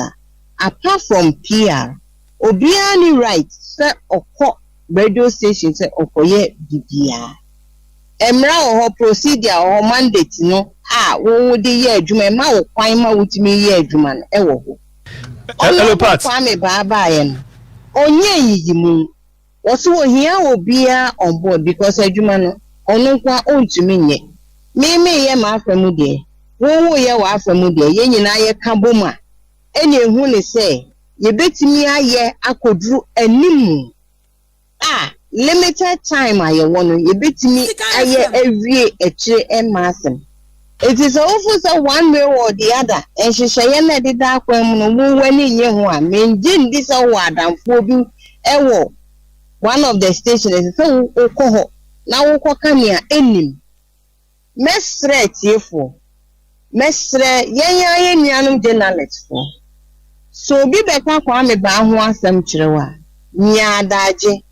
J: apart from PR obia ni right say okọ radio station say okoye bibia emra ho procedure ho mandate no wo de ye adwuma ma wo kwan ma wutimi ye adwuma no e wo ho
E: hello Pat
J: Kwame Baba ye no onye yiyimu wo so wo hia obia on board because adwuma no onu kwa ontumi nye me ye ma afamu de wo ye wa afamu de ye nyina ye ka boma eni ehu ne say ye betimi aye akoduru animu limited time aye wono ye betimi aye every eche emasem it is also so one way or the other and she say na de da kwam no wo wani nye ho a menjin this wadamfo bi ewo one of the stations so okoho na wo kokania enim mesre tiefo mesre yenya nuanum journalist fo so bi beka Kwame Ba ho asem kirewa nya adaje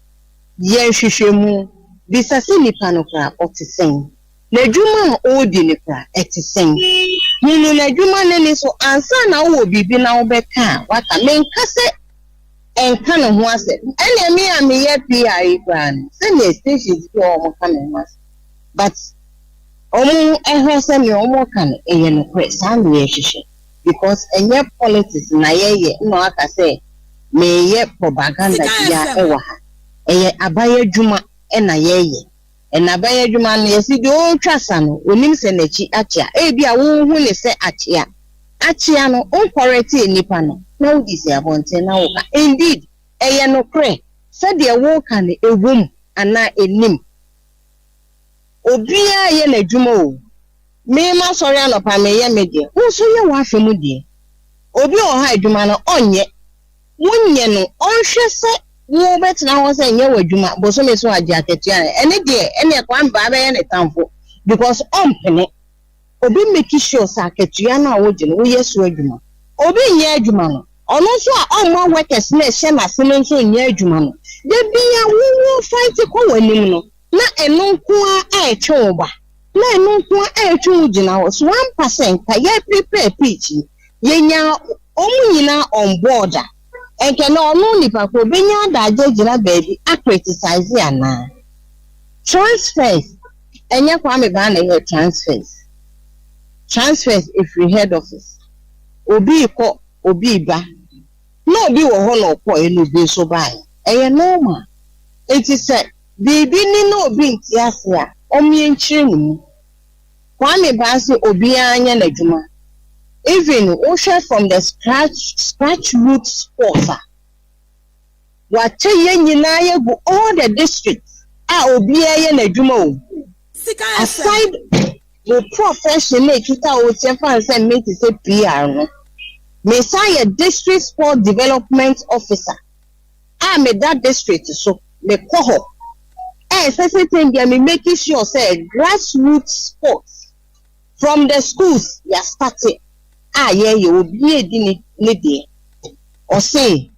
J: ye hwehwemu bisase nipa no kra otisen na dwuma odi ne kra etisen hunu na dwuma ne so ansa na wo bibi na wo beka waka menkase enka no ho ase ene me a me ye PI plan se ne stations bi o mo kamemas but omu ehwese me o mo kan eye no kra sa me ye hwehwe because enye politics na ye no aka say me ye propaganda ya ewa ha eye abaye dwuma na ye na abaye dwuma no yesi de o twasa no onim se na chi achia bia wo hu ne se achia no on correct nipa no na wo disi abonte na wo ka indeed eye no kre se de wo ka ne ewum ana enim obia ye na dwuma o Me ma sorry anopa me ye me de. Wo so ye wa afi mu de. Obi o ha adwuma no onye. Wonye no onhwe se wo betina ho se nye wadwuma bo so me so agye aketua ene de ene kwan ba be ye ne tamfo because ompene obi make sure sa aketua na wo gye no wo yesu adwuma obi nye adwuma no ono so a onmo workers na ehye na se no so nye adwuma no de bia wo fight ko wanim no na eno nko a etwe ba na eno nko a etwe wo gina ho so 1% ka ye prepare pitch ye nya omu nyina on board enke no onu nipa ko benya da agina baby a criticize ya na transfers enye kwa me ba na ye transfers if we head office obi ko obi ba no obi wo ho no ko enu bi so ba eye normal it is said bibi ni no obi nti ase a omie nchire mu kwa me ba se obi anya na dwuma even Osha from the scratch root sports. What ye go all the districts are obia na jumo. Aside the profession kita o tefa say me to say PR no. Messiah district sport development officer. I made that district so me koho. Say thing me making sure say grassroots sports from the schools you are starting. Ye obi edi ne de o say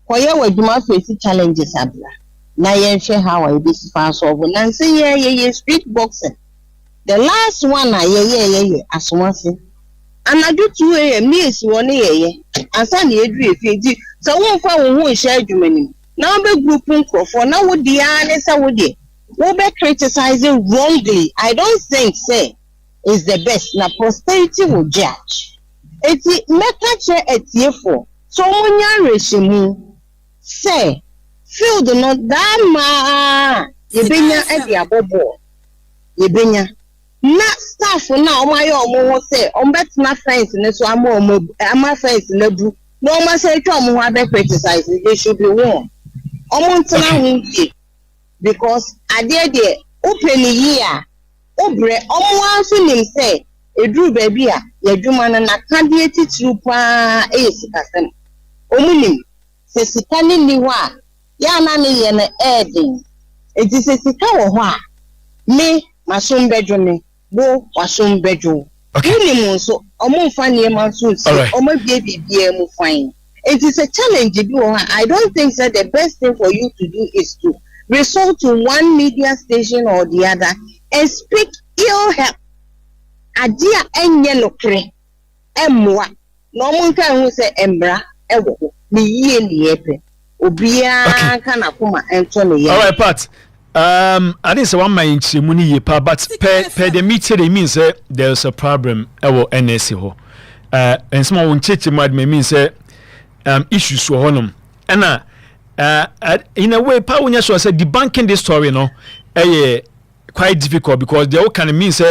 J: koye wadwuma face challenges abla na ye hwe how I be fast over na say ye street boxing the last one ye asomase anadu 2 am me esi won ye asa na edu efeji so won fa won ho hye adwuma ni na be group nkrofo na wo dia ne say wo de wo be criticizing wrongly. I don't think say is the best na posterity will judge. Eti meka che etiefo so munya reshimu say field no dama yebenya edi abobo yebenya na staff na omaye omo say ombetna fence ne so ama fence na bu no omo say twa omo ha be criticize they should be warned omo ntena hu because ade de open year obre omo anso nim say edru baby a yadwuma na nakade titru pa esikasem omunim se sikane ni ho a ya na ne ye na edin eti se sika wo ho a me masom bedwo me bo wasom bedwo unim nso omumfa ne ma so omo bia mu fine. It is a challenge bi wo ha. I don't think that the best thing for you to do is to resort to one media station or the other and speak ill help adia enye nokre emwa no munka hu se embra ewo ni yie ni epe obia kana kuma ento ne ye.
E: All right, Pat. I didn't say one my inchimuni ni ye pa, but per the meeting it means there's a problem ewo NSC ho. And some won cheche mad me means issues so honum. And in a way pa wonya so say debunking this story no quite difficult because the all kind of means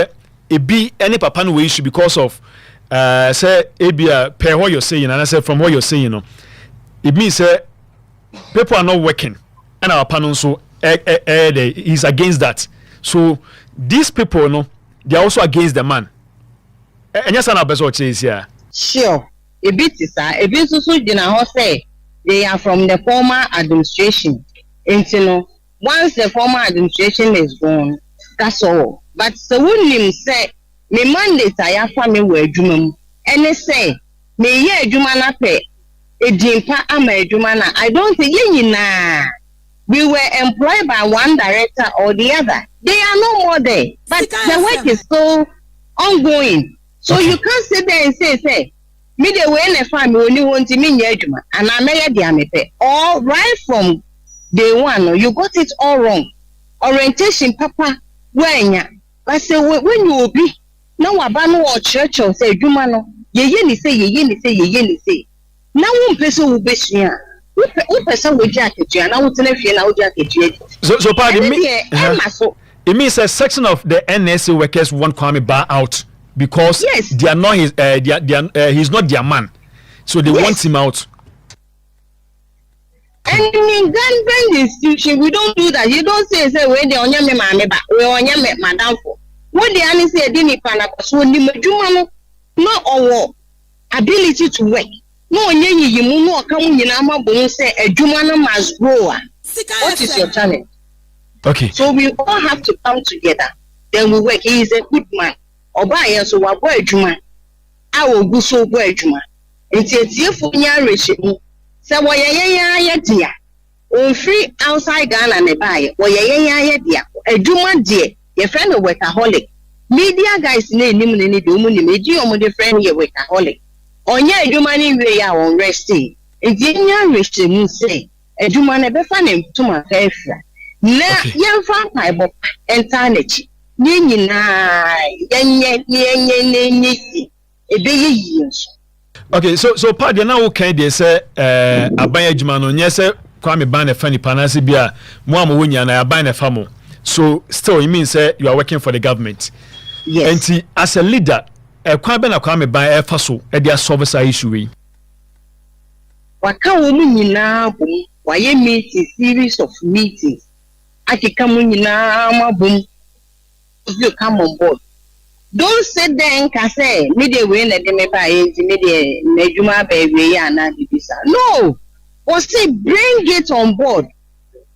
E: it be any papa no issue because of say ebia per what you're saying and I said from what you're saying no it means people are not working and our panel so he's against that. So these people no they are also against the man. And yes na beso chase here.
J: Sure. A bit is a bit so gina ho say they are from the former administration. And you know once the former administration is gone that's all. But so when him say me mandate I fa me we adwuma mu ene say me ye adwuma na pe edimpa ama adwuma na I don't think ye nyina we were employed by one director or the other. They are no more there. But the work is so ongoing. So okay. You can't sit there and say me the way na fa me only want me nye adwuma and I may dey amepe. All right from day one you got it all wrong. Orientation papa wenya I say when you be now waba no or church say adwuma no ye ni say now one person will be sure one person will jack it na wo tena fie na wo jack it
E: so pardon me it means a section of the NSA workers want Kwame Bar out because yes. They are not his he's not their man so they want him out.
J: And in government institution, we don't do that. You don't say where the onyame mame ba, we onyame madam for. What the ani say dini pana so ni madwuma no no owo ability to work. No onye yiyimu no ka mu nyina ma bon say adwuma no must grow. What is your challenge?
E: Okay.
J: So we all have to come together. Then we work. He is a good man. Oba yeso wa boy adwuma. Awo gu so boy adwuma. Enti fo nya rehyemu. Se wo ye dia. On free outside Ghana ne bae. Wo ye dia. Adwuma die. Ye friend of workaholic. Media guys na enim ne de omu ne meji omu de friend ye workaholic. Onye adwuma ni we ya on resting. Enti nya rehyemu say adwuma na be fa ne ntoma ka afia. Na yemfa paibo entanechi. Ni nyina yenye ebeyi nso.
E: Okay, so part there now okay dey say aban adwuma no nye say Kwame ban na fa ni panase bia mo wonya na aban na fa mo. So still it means you are working for the government.
J: Yes.
E: And as a leader, Kwame na Kwame ban fa so e dey solve that issue we.
J: Waka wo mu nyina bom, waye meeting series of meetings. Akika mu nyina mabom. You come on board. Don't sit there and say, me de we na de me ba enti me de na adwuma ba we ya na bibisa. No. Or say bring it on board.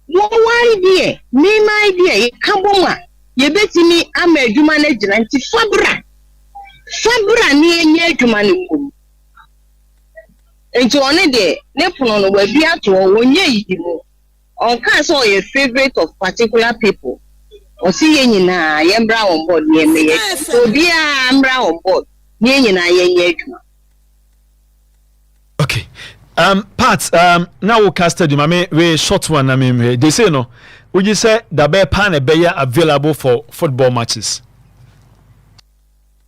J: No idea. Me my idea. Kamboma. Ye betimi am adwuma na gina nti fabra. Fabra ni enye adwuma ne kom. Enti one de ne pono no wa bia to wonye yi mu. On can so your favorite of particular people. Or see ye nyina yembra on board ye me. So bia ambra on board. Ye nyina ye adwuma.
E: Okay. Pat, now we cast stadium. We short one. They say no. Would you say the bear pan be available for football matches?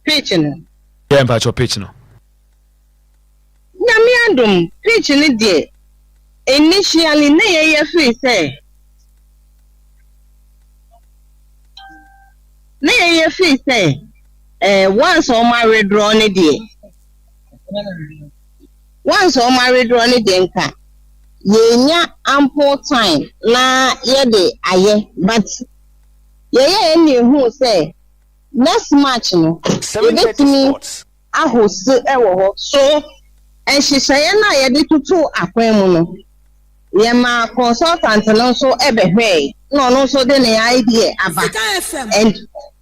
J: Pitching.
E: Yeah, patch your pitch no.
J: Na me andum pitching dey. Initially, na ye free say. Na ye free say. Once on my red draw ni dey. Once on my red draw ni dey nka. Ye nya ample time na ye de aye, but ye any who say next match no. 7:30 sports. Ahos ewo ho so and she say na ye de tutu akwan mu no. Ye ma consultant no so ebehwe no so de ne idea aba and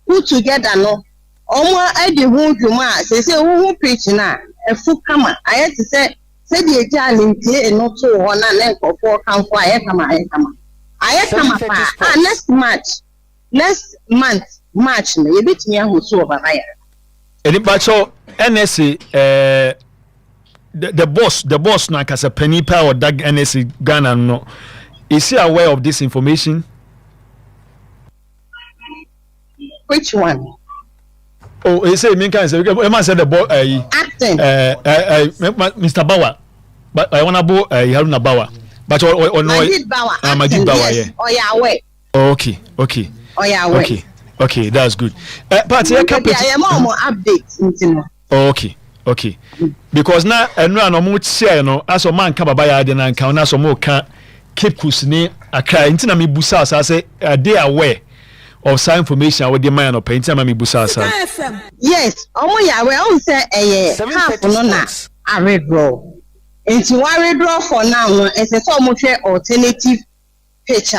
J: put together no omo edi hu dwuma say hu pitch na efu kama aye to say the Italian no to one and for come for aye kama pa next month March no ye bit me ahusu over there
E: edi bacho NSA the boss na kasa penipa or dag NSA Ghana no is he aware of this information?
J: Which one?
E: Oh, he say can say man said the boy
J: acting
E: Mr. Bawa, but I wanna bo Haruna Bawa, but no
J: Majid Bawa
E: yeah.
J: Oh yeah, wait.
E: Okay.
J: Oh yeah, wait.
E: Okay, that's good. But I
J: am more updates.
E: Okay. Because now no more share no as a man come baba ya de na kan na so mo ka keep kusni akra intina me busa say they aware of some information with the man of painting mami busa sa.
J: Yes, omo ya we on say half no na a redraw. Into one redraw for now no is a so share alternative picture.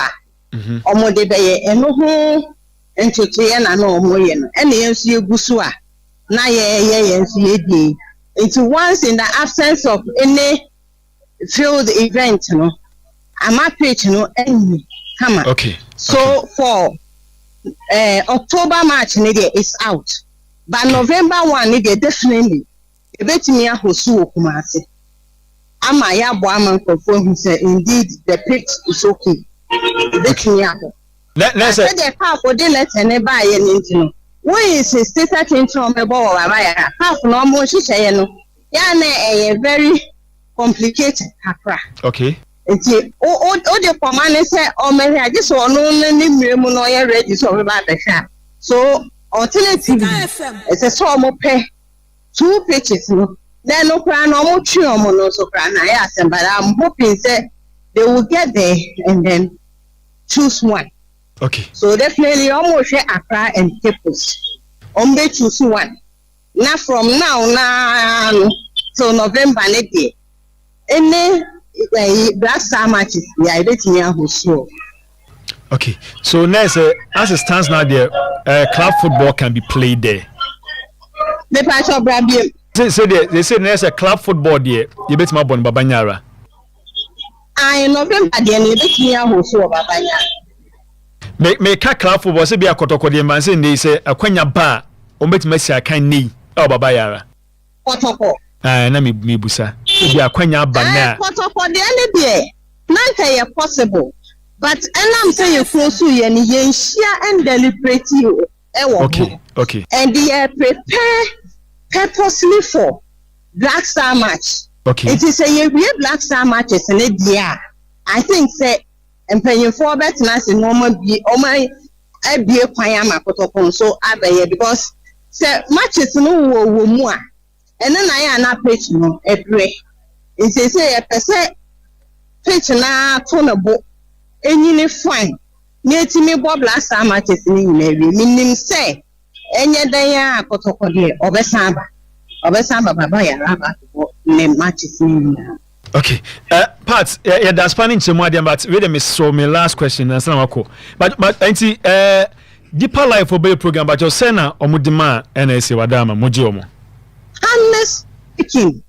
J: Omo de be eno ho into tie na no omo ye no. Ene yensu egusu a na ye yensu ye into once in the absence of any field event no. Ama page no any come on.
E: Okay.
J: So for October March is out, but November 1 definitely ebetimi ahosu okumase ama ya bo ama nkofo hu say indeed the pitch is okay ebetimi aho let's say the half for the letter ne ba ye ntino when is status intro me bo wa ba ya half no mo hihye no ya na very complicated kakra.
E: Okay.
J: Enti o de command say o me age so no ni miremu no ye ready so we ba the sha so alternative it's a so mo pay 2 pages no then no kra no mo twi o mo no so kra na ya asem but I'm hoping say they will get there and then choose one.
E: Okay.
J: So definitely almost share Accra and Cape Coast choose one. Now from now till November next year. Any Black Star matches, yeah, I bet me who show.
E: Okay, so next, as it stands now, there, club football can be played there.
J: The patch of Brabby.
E: They say there's a club football there. You bet my bon Babanyara.
J: I November the end, you bet me who show Babanyara.
E: Make club football, say be a Kotoko, man, saying they say a Quenya bar, or bet Messi, I can't knee, or Babayara.
J: Kotoko.
E: Na me busa. Be a Quenya bar now.
J: Kotoko, the end day. Not possible. But I'm saying you close to you and you share and deliberate you.
E: Okay.
J: And they prepare purposely for Black Star match.
E: Okay.
J: It is a real Black Star matches in it. Yeah, I think say and paying for better as a normal be my be a payama protocol so I be because say matches no more and then I am not page no every. It is a percent page na tonable. Any fine. Net me Bob last time matches in meaning say any day I got to Obesamba Babaya name matches in.
E: Okay, Pat, yeah, that's spanning to more than but wait a minute. So my last question and some but anti deeper life for the program, but your sena or Mudima NSA Wadama Mujiomo.
J: Honest speaking,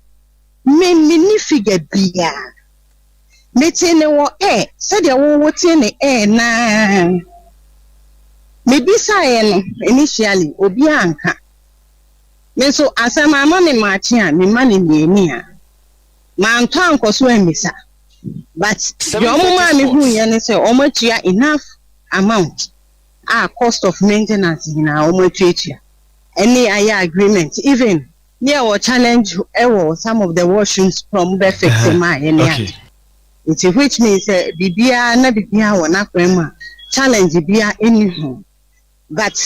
J: me figure be meeting no air, said you were watching the air na. Maybe say initially Obianka. Me so as my money matching, me money near. Man town cause when missa. But your mama me who you say how much enough amount. Cost of maintenance in our much any agreement, even near our challenge some of the washrooms from perfect my any. It which means bibia na bibia wona kwema challenge bibia anyhow but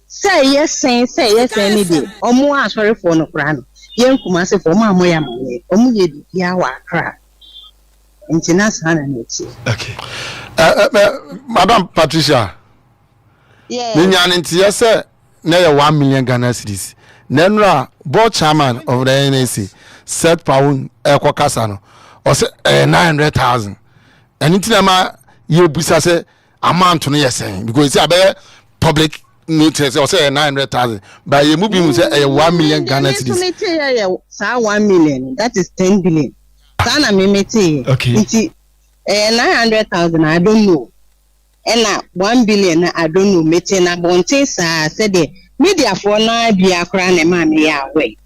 J: say yes any day omo asori for no kra no yen kuma se for ma moya mwe omo ye bibia wa kra international na ti.
K: Okay. Madam Patricia,
J: yeah,
K: ni nyan ntia se na ye 1 million Ghana cedis nenra board chairman of the NAC set pound ekokasa no or say 900,000 and it's nama you busa say amount no yes because it's a public notice or say 900,000 but you move say 1 million Ghana cedis.
J: 1 million that is 10 billion. Sana mimeti.
E: Okay.
J: It's 900,000 I don't know. And 1 billion I don't know. Mete na bonte sa said the media for na be akra na ma me ya way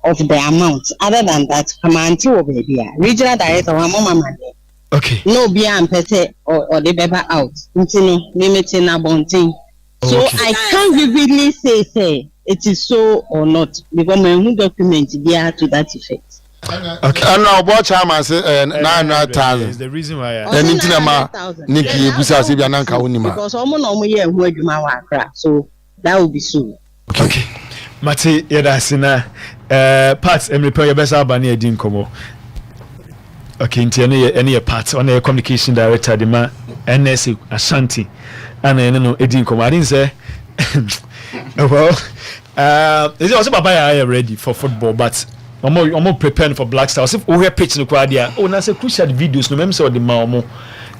J: of the amount. Other than that, command to baby. Regional director wa mama man.
E: Okay.
J: No be am pete or the beba out. Ntino mimeti na bonte. So
E: okay.
J: I can't vividly say it is so or not because my own document there to that effect.
K: Okay. And now board chairman say 900,000
E: is the reason why
K: then into nama Nikki busa se bia nanka wonima
J: because omo ye hu adwuma wa akra so that will be so.
E: Okay. Mate yedasina parts emrepair your best abani edin komo. Okay, nti any part on the communication director de ma NSA Ashanti and no edin komo. I didn't say well is also baba ya ready for football but I'm preparing for Black Stars. If we are pitching the crowd here, oh, na say crucial videos. No, remember say the mamo.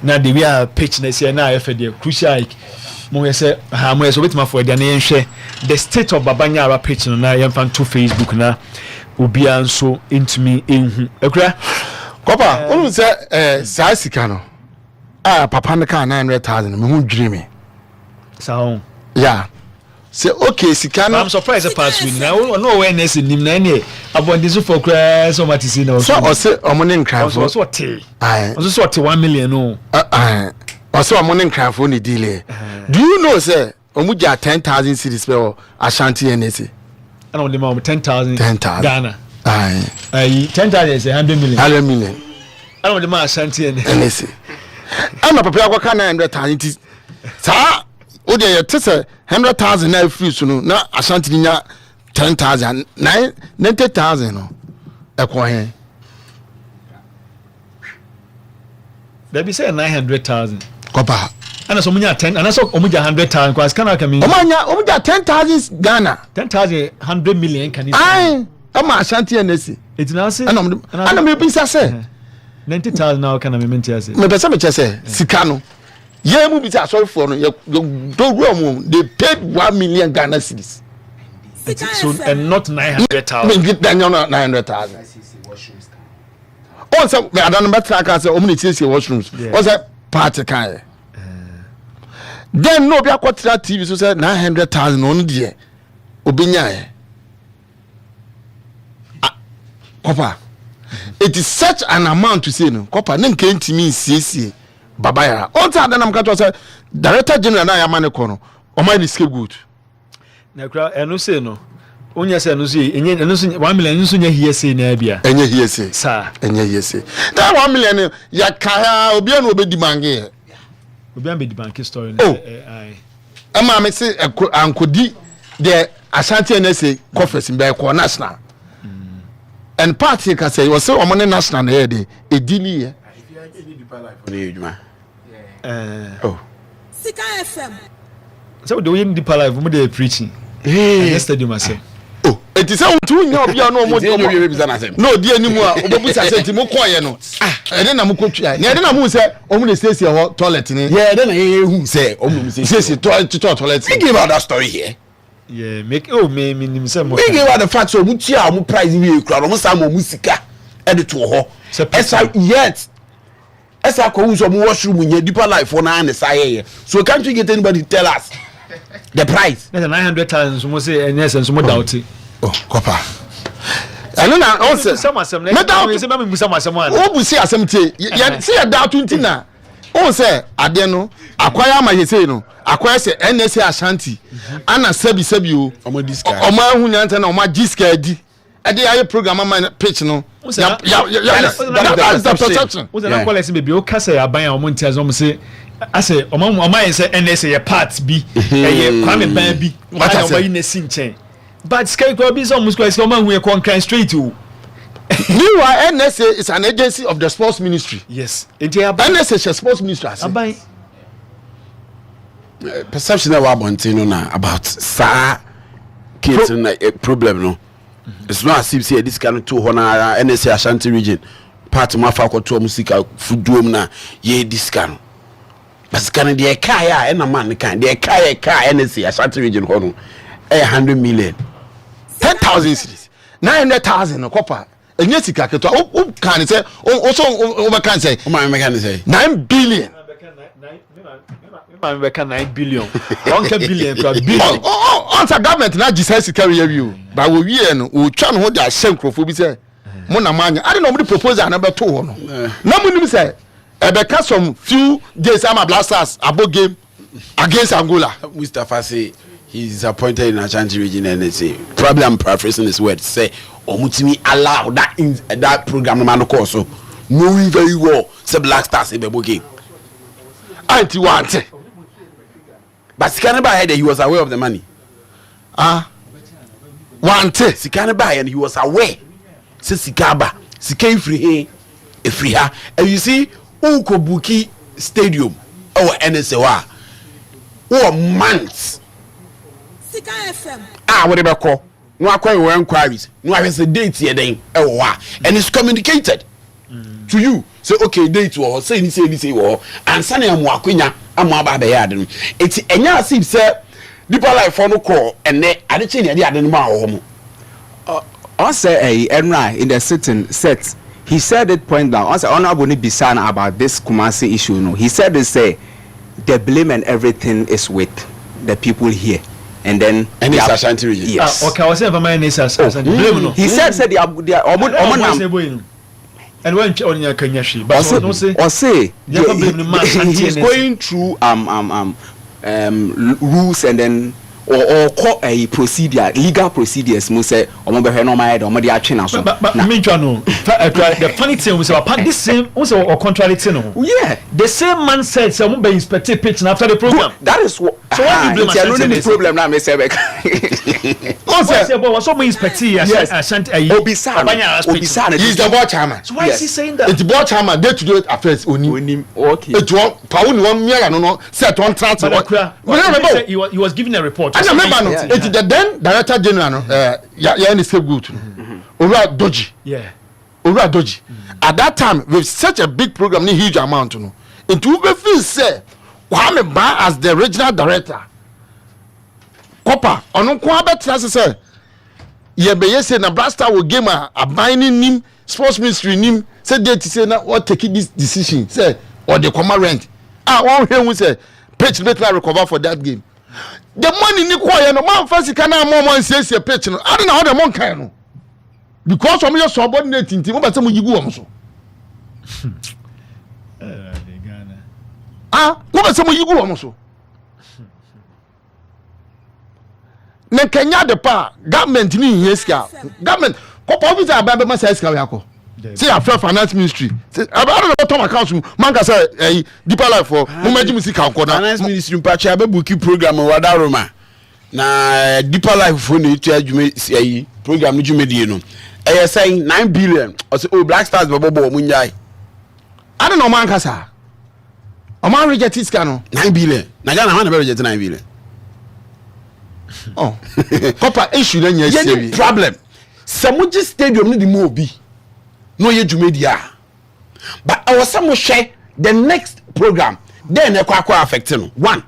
E: Na the we are pitching this year. Na if the crucial, mo say ha mo so betima for the na share the state of Babanyara pitching na yam fan to Facebook na obi anso into me enhu. Ekura,
K: Papa, onu say saa sika no. Papa ne ka 900,000 me hu dwiri me.
E: Sao.
K: Yeah. Say okay sikano
E: I'm surprised the past win now no awareness in him na any about this for crash so much see now
K: so o say omo ne nkran
E: for so what I so what 1 million no
K: o say omo ne nkran for ni deal do you know say omo ja 10,000 cedis per Ashanti NSA
E: and on the mom 10,000 Ghana 10,000 is 100 million and on the man Ashanti
K: NSA I'm a papa go 900,000 sa o dey you say 100,000 na free so no na Ashanti nya 10,000 90,000 no ekwo hen
E: there be say 900,000
K: kopa
E: ana so munya 10 ana so omuja 100,000 kwa scan aka me
K: omuja 10,000 Ghana
E: 10,000 100 million can
K: ai ama Ashanti NSC
E: etina se
K: ana me bisa se
E: 90,000 now kana me mentia se
K: me pesa me chese sika no ye mu bisa sorry for no do room they paid 1 million Ghana cedis
E: so and not 900,000
K: me get that 900,000 on say me adan betra ka say omni tie washrooms on say party kan then no be akwatra TV so say 900,000 on die obinya e Kopa, it is such an amount to say no. Kopa, nenke ntimi siesie baba ya. On ta na mkato say director general na ya mane kono. O my scapegoat.
E: Na kra eno say no. Onya say no say enye eno so 1 million nso nya hie say na bia.
K: Enye hie say.
E: Sa.
K: Enye hie say. That 1 million ya kaya obi na obedi mangi.
E: Obi an be di bank story
K: na ai. Ama me say ankodi the Ashanti NSA conference be ko national. And party can say was so money national na dey e dini ye
E: oh Sika FM so the way deeper life we dey preaching yesterday myself
K: oh it is unto nya obia no mo no di animu a obebusa say ti mo koye no e dey na mo kotwa na e dey na mo say omu na stay here toilet ni
L: yeah dey na ye hu say omu na
K: stay toilet
L: think about that story here.
E: Yeah, make me some more.
L: We give out the facts so much ya mu price we kura no sam mu sika e de to ho. Esa yet. Esa ko hu so mu washroom nya deeper life for na an say. So can't you get anybody tell us the price?
E: That's 900,000 so say and yes and so more doubt.
K: Oh, Kopa. I know na also
E: some me doubt say me some one.
K: O bu see asem tie. Ya see ya doubt ntina. O say ade no akwaya ma yese no akwaya se NSA Ashanti ana sabi o
L: omo diska
K: omo ahunya ntana omo diska adi ade aye program ma pitch no ya the perception
E: uzana call us baby o kasa ya ban omo ntia zo mo say ase omo ayen say NSA ya part bi eye kwame ban bi what omo yi na si nchen but sky ko bi so mo square so omo hu e concrete straight o.
K: Meanwhile, NSA is an agency of the sports ministry.
E: Yes.
K: NSA is a sports ministry.
L: Perception that we want na about sa kids problem no. It's not as if say this kind of two honor NSA Ashanti region part of my faculty music food na ye this kind. But can the kaya and a man can the kaya NSA Ashanti region hono 100 million
K: 10,000 cities 900,000 no copper. Enye sika keto o kan say o so o be kan say
L: o ma me kan say
K: 9 billion
E: me can 9 billion 1 billion billion
K: on the government na Jesus sika we you ba wo wie no o twa no ho da shenkrofo bi say mo na manya ade no mo proposal na be to ho no na mo nim say e be ka some few days am blasters abo game against Angola.
L: Mustafa say he's appointed in Ashanti region and say probably I'm paraphrasing his words say omutimi allow that program no man course so knowing very well say Black Stars in the game
K: anti want
L: but Sikane by he was aware of the money
K: want
L: Sikane by and he was aware say Sikaba Sika free ha and you see Ukobuki Stadium or NSA or months
M: Sika FM
L: what about call no acquire inquiries no have a date here then and it's communicated to you say okay date or say or and sane am akwenya am aba be yard no eti enya asip say deeper life for no call and ade che ne ade no ma ho
N: on say Enra in the set he said it point down on say honorable ni bisan about this Kumasi issue no he said they say the blame and everything is with the people here. And then
L: it's Ashanti region.
N: Yes.
E: Okay, I was saying for my Ashanti.
N: He said they are
E: and when on your Kenyashi, but
N: say he's going through rules and then or call a procedure, legal procedures, mu say omo be hwe no my head omo dey atwe na so.
E: But me no. The funny thing was about this same also or contradicting no.
N: Yeah.
E: The same man said say omo be inspect pitch after the program.
N: That is what.
E: So why do you blame
N: the problem now me say back.
E: Oh say but was so inspect
N: yes.
K: Obisa he's the board chairman.
E: So why is he saying that?
K: It's the board chairman day to day affairs oni.
N: Okay.
K: It won Paul one mirror no set on transfer.
E: He was giving a report.
K: I remember no. It's the then director general no yeah any scapegoat. Owura Doji.
E: Yeah.
K: Owura Doji. At that time with such a big program ni huge amount no. Into we feel say Kwame Ba as the regional director. Kopa ono kwa betra say ye be say na blaster will game a binding nim sports ministry nim say they say na what take this decision say or the comma rent one here we say pitch better recover for that game the money ni kwa no man fancy kana more say pitch no I don't know how the mon kan no because some your subordinate team mo ba say mo yigu wo so mo ba say mo yigu wo so na Kenya de pa government ni yeska government ko officer ababe ma say yeska yakọ say after finance ministry say about the bottom account man ka say deeper life for mo maji musika akọ na
L: finance ministry mpacha abebuki program wada roma na deeper life for ni tu adwuma program ni dwuma die no say 9 billion or say Black Stars bobo mo nyai
K: I don't know man ka sa o man reject iska no
L: 9 billion na Ghana man be reject 9 billion.
K: Oh, Copper issue then yes.
L: Any problem? Samuji Stadium need the more be. No ye Jumedia. But I was some share the next program. Then a quite affecting one.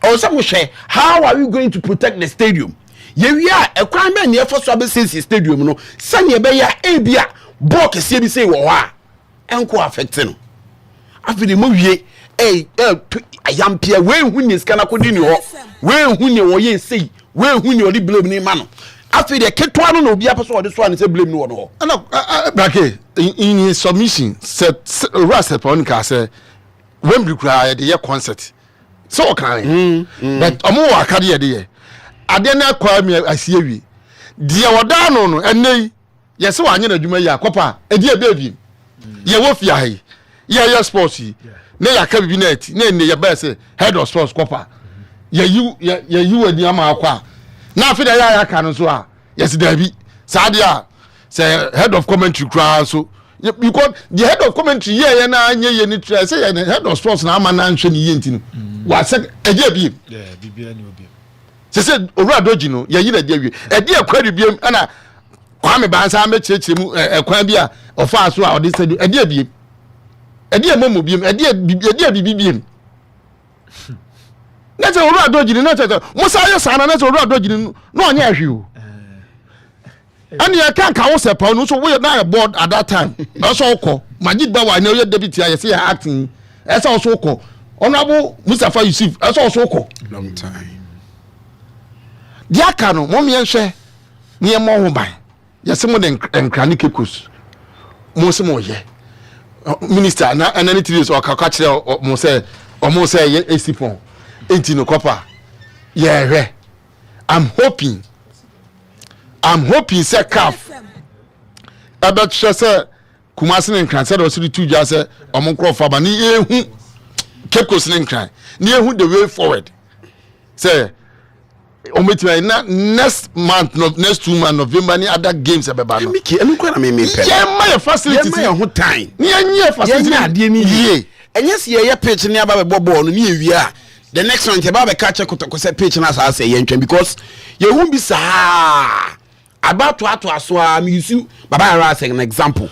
L: I was some share how are we going to protect the stadium? Ye we are a crime man here for services stadium no. Sanya beya ebia book se say wa enko affecting. After the movie ayampia we hu ni skana kodi ni ho we hu ni wo ye sei we hu ni odi blame ni ma no after the ketwa no na obi apeso odi so an say blame ni wo no
K: no brake in his submission said Russell Ponica say when we cry the concert so kan but omo wa kade de ade na kwa mi asiewi die woda no no enei ye se wa anya na dwuma yi akopa edi e baby ye wo fia he ye sports yi na ya ka binet na ne ya ba say head of sports kopa ya you adi ama akwa na afi da ya ka no so a yes dabi sadia say head of commentary crowd so because the head of commentary ye na anye ye ni try say head of sports na ama na nhwe ni ye ntino wa say eje bi
E: bibia ni obi
K: say Owura Doji no ye yi na de wi edi akwari biem ana Kwame Bansa me chechire mu ekwan bi a ofa so a odi say edi abiem edi emomo biem edi bibiem na say Owura Doji ni na say musa yo sana na say Owura Doji ni no onye ahwe o and you can't count sepa no so we na board at that time also ko Majid Bawa na your deputy I say acting esa also ko honorable Mustafa Yusuf esa also ko
L: long time
K: dia ka no mo me nhwe ne mo ho ban yesi mo den enkrani kekus mo se mo ye minister na anani three so ka kire mo say ye esipon enti no kopa yeah hwe I'm hoping say calf about say Kumasi nkran say do two just say omonkro fa ba ni ehu kepkos nkran ni ehu the way forward say ometima na next month no next 2 months November ni other games abeba no
L: miki enu kwa na me pe
K: yeah my facility
L: yeah my time
K: ni anye facility
L: yeah ade ni ye enye se ye pitch ni aba be ball no ni ewia the next one ke ba be catch kotoko say pitch na sa say ye ntwen because ye hu bi sa about to aso am use baba as an example.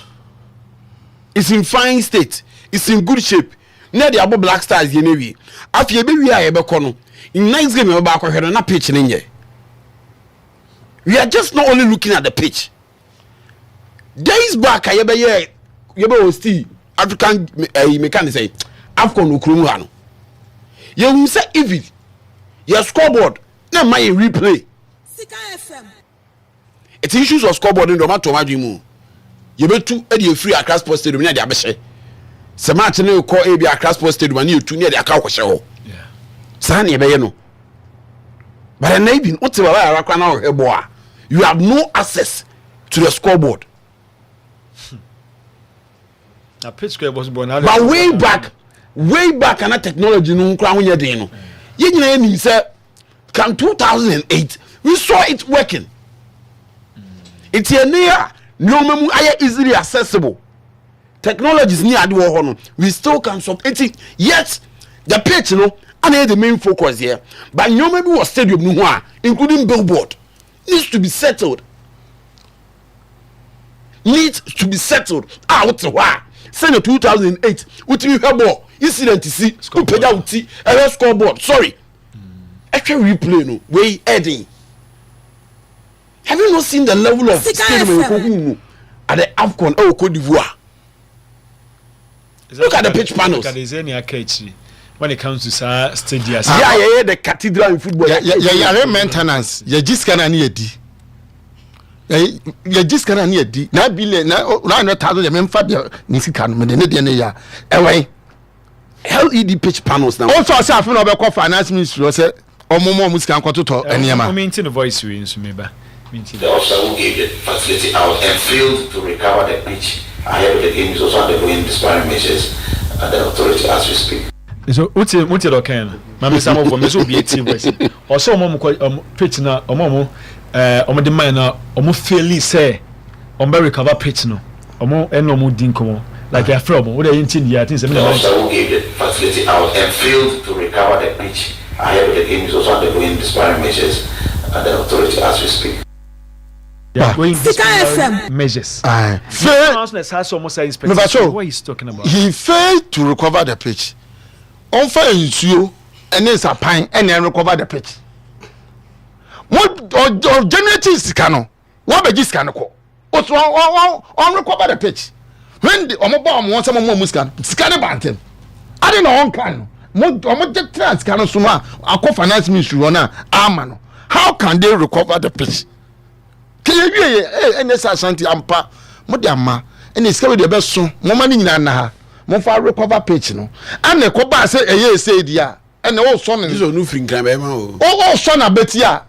L: It's in fine state, it's in good shape. Na the abo Black Stars ye newi afie be wi a ye be kono in next game we ba akwohwe na pitch ni nye. We are just not only looking at the pitch. Days back ye be hosti African mechanic say Afcon okrumu ha no ye hu say if your scoreboard na my replay
M: Sika FM.
L: It issues of scoreboard in the matter of mu. You betu e dey free Accra Sports Stadium near the abehye. Se match na call Accra Sports Stadium na you tu near the aka kwhye ho. Yeah. Sa na ye be no. but an even you have no access to the scoreboard. But way back and that technology no crown your day no. You say come 2008 we saw it working. It's here near no easily accessible. Technology is near the we still can solve it. Yet the pitch and the main focus here. But no maybe was stadium including billboard needs to be settled. Out why? Send 2008 with me ball incident to see scoreboard. Sorry. Actually replay no way heading. Have you not seen the level of stadium at the AFCON Cote d'Ivoire? Look at the pitch panels.
E: When it comes to stadiums.
L: Yeah, the cathedral in football.
K: Yeah, maintenance. You just can't need it. You just can't need it. Now, Billy, now, 900,000 you Fabio Nisikan, Medenia. Away.
L: LED pitch panels now.
K: Also, I saw from our finance ministry, said, or more Muscan Coto, and Yama.
E: I mean, to the voice, maybe.
G: The officer who gave the facility out and failed to recover the pitch ahead of the game is also undergoing disciplinary measures at the authority as we speak.
E: So, what's it okay? Mamma, some of them will be a team. Or so, pitch now, or Momo, the minor, almost fairly say, on very recover pitch no, or more and no more dinko, like a frog, what they intend yet.
G: The officer who gave the facility out and failed to recover the pitch ahead of the game is also undergoing disciplinary measures at the authority as we speak.
E: Yeah, measures. What he's talking about.
K: He failed to recover the pitch. On fire you and it's a pine and then recover the pitch. What generating scano? What be this canoe? What's wrong? On recover the pitch. When the Omobam wants some more muscan, scan about him. I don't know on can. More trans cano suma. I'll call finance ministry runner. Amano. How can they recover the pitch? And Santi Ampa, Modama, and it's carried the best soon. Momani Nana, Monfa recover pitch no. And the Coba say a year said ya, and the old son is a new thing. Oh, son, I bet ya,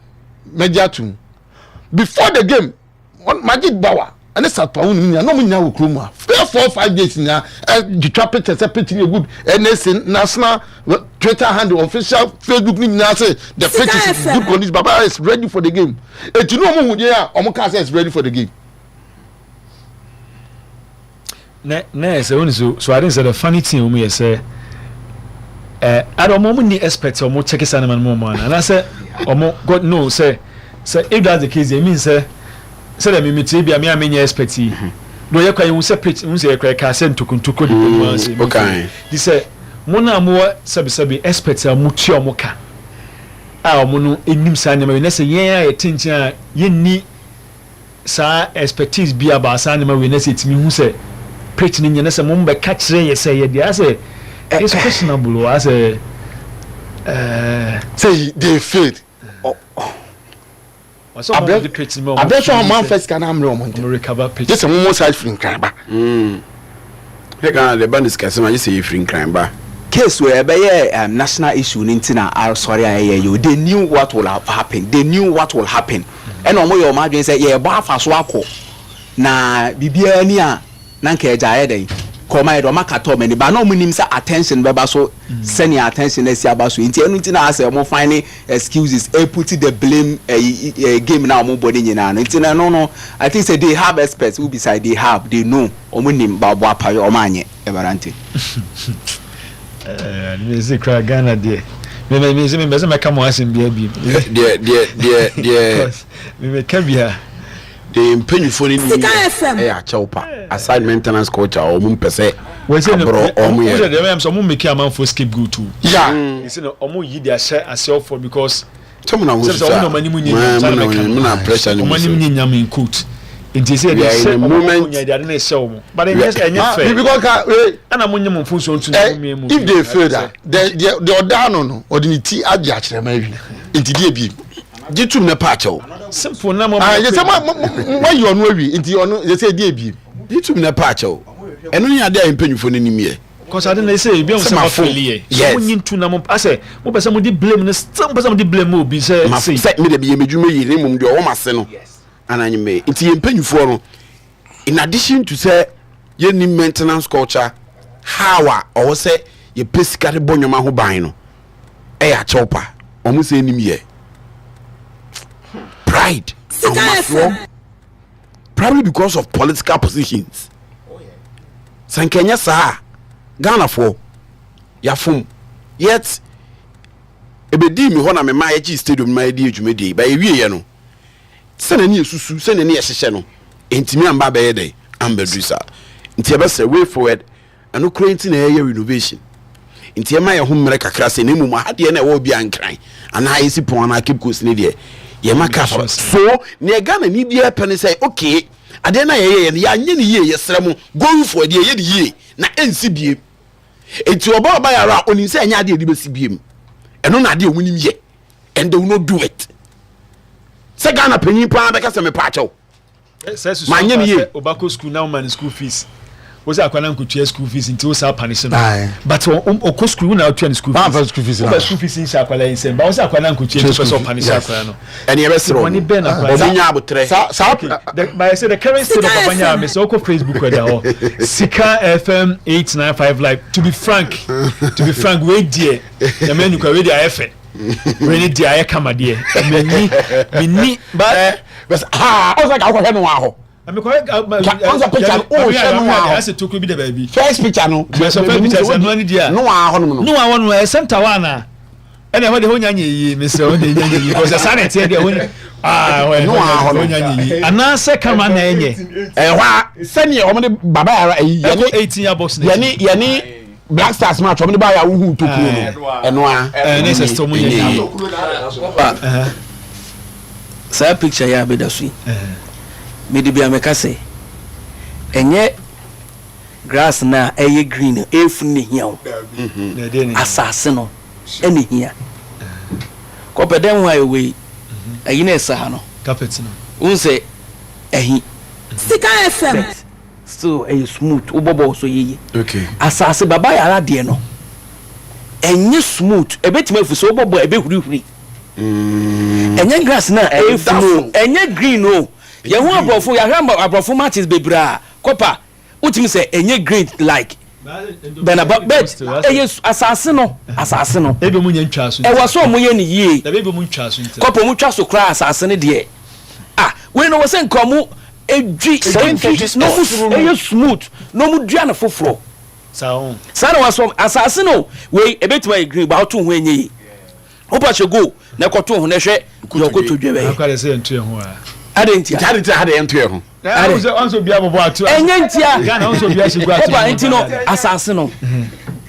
K: Mediatum. Before the game, Magic Bower, and it's a pound, no one now, Kruma. 4 or 5 days now, and the trapper is a pretty good, and it's in national Twitter handle, official Facebook, the pitch is good condition. Baba is ready for the game. And you know, yeah, Omokasa is ready for the game.
E: So I didn't say the funny thing we say. I don't moment expect or more check his animal more man. And I said, God knows, say, if that's the case, it means, say that me maybe I mean, expect you. No, you can say, send to Kuntuko. Okay. He said, Mona more sabi expect a mucho moka. Our mono in him sign him, and say, yeah, attention, ye need sa expertise be about Sanima when it's me who say, preaching in your mumba catch say, I say, it's questionable. I say,
K: they failed. I bet you a man first can recover pitch. Just a moment side free crime.
L: The band is Cassima, you say free crime.
N: Case where national issue in Tina are sorry, they knew what will happen. They knew what will happen. And on your margin say, yeah, Bafa Swako. Na Bibiania Nanke Jaede. Commander Makato, many, but no minimum attention, Baba so sending attention as Yabasu. Intina as a more finding excuses, putting the blame a game now, more body in an intina. No, I think say they have experts who beside they know, Omunim Babwa or Manye, Lebarante.
E: Music Ghana, dear. Maybe come once in baby. Dear. We can be here.
L: The penny aside maintenance coach or moon per se.
E: Was it some make a man for scapegoat too? Yeah, it's no omu their share as self for because someone pressure money coat. It is a moment they didn't sell, but yes, and
K: if they feel that they're down on or the tea at the maybe into the
L: Get to the patcho.
E: Simple number.
K: Why you are no into they say, dear,
L: get to the patcho. And only are there in penny for any mere.
E: cause I didn't say be on some failure so when you na mo ase mo pese mo di blame no still pese mo di blame mo be say
L: me de be medwuma yi ne mum de o ma se no ananye me nti ye mpanyufo no in addition to say ye ni maintenance culture how or say ye pesika de bonyoma ho ban no e ya chopa o mu say nim ye pride probably because of political positions sankenya sa Ghana for yafum yet ebedi mi ho na me ma ye stadium ma di adwumadi ba ye wie no sene ne yesusu sene ne yehye no entimi amba ba ye dey ambedrisa nti ebese way forward ano current na ye renovation nti e ma ye ho mmere kakra se ne mum ade na e wo bia nkran ana yesi pon na keep coast ne de ye maka so ne Ghana ni bia pene say okay ade na ye ya nye ne ye yesrem going for de ye de ye na ensi biem enti oba oba yara oni say anya ade de besi biem eno na ade omunim ye and they will not do it say Ghana penyin pa be ka se me pa achew
E: ma nye ne ye obako school now man school fees was akwana nkutua school fees nti o sa punish no but o school na otua school fees na school fees in akwala insem ba o sa akwana nkutua to person punish akwala no
L: eni ebe sro
E: oni be na
L: obinya abotre
E: by say the current state of Babanya me so ko Facebook da ho Sika FM 895 live to be frank we die the menu kwa we die efe we ni die aye kama die meni but
L: o sa ka ko he no aho
E: I'm correct.
L: On picture. Oh,
E: that's a token be the baby.
L: First picture no.
E: First picture no need there.
L: No one.
E: No one. Center one na. And then what the whole nyanyi Mr. Onye nyanyi because the sanity there only no one nyanyi. And say camera na enye.
L: Wa send you omo baba ara
E: 18 year box.
L: Yani Black Stars match omo ba ya wu to ku no. Eno a.
E: Ne se sto mo nyanyi.
O: Sa picture ya be da sui. Medi bia meka se enye grass na eye green efu ne hia o asase no ene hia ko pedem wa ewe ayi na esa ha no
E: carpet no
O: unse ehi
M: Sika FM
O: so smooth ubobo so yeye
L: okay
O: asase baba ya ara de no enye smooth ebetima efu so ubobo ebehurihuri enye grass na efu no enye green o ye hu abrofo ya hamba abrofo matches bebra kopa utimi say enye green like benaba bet asase no
E: ebe mu nya ntwa so
O: e waso mu ye ni yie
E: ebe mu ntwa so
O: kopa mu twa so kra asase ne de we no was nkomu edwi no smooth no mu dua na foforo
E: saon
O: sana waso asase no we ebetima green ba oto hu enye opa chego na koto hu na hwe yo koto dwebe
E: akware say ntwe hu a
O: adentia
L: hade ntwe ho
E: onso bia bobo atu
O: enyentia
E: Ghana onso bia sigwa atu
O: opa ntino asase no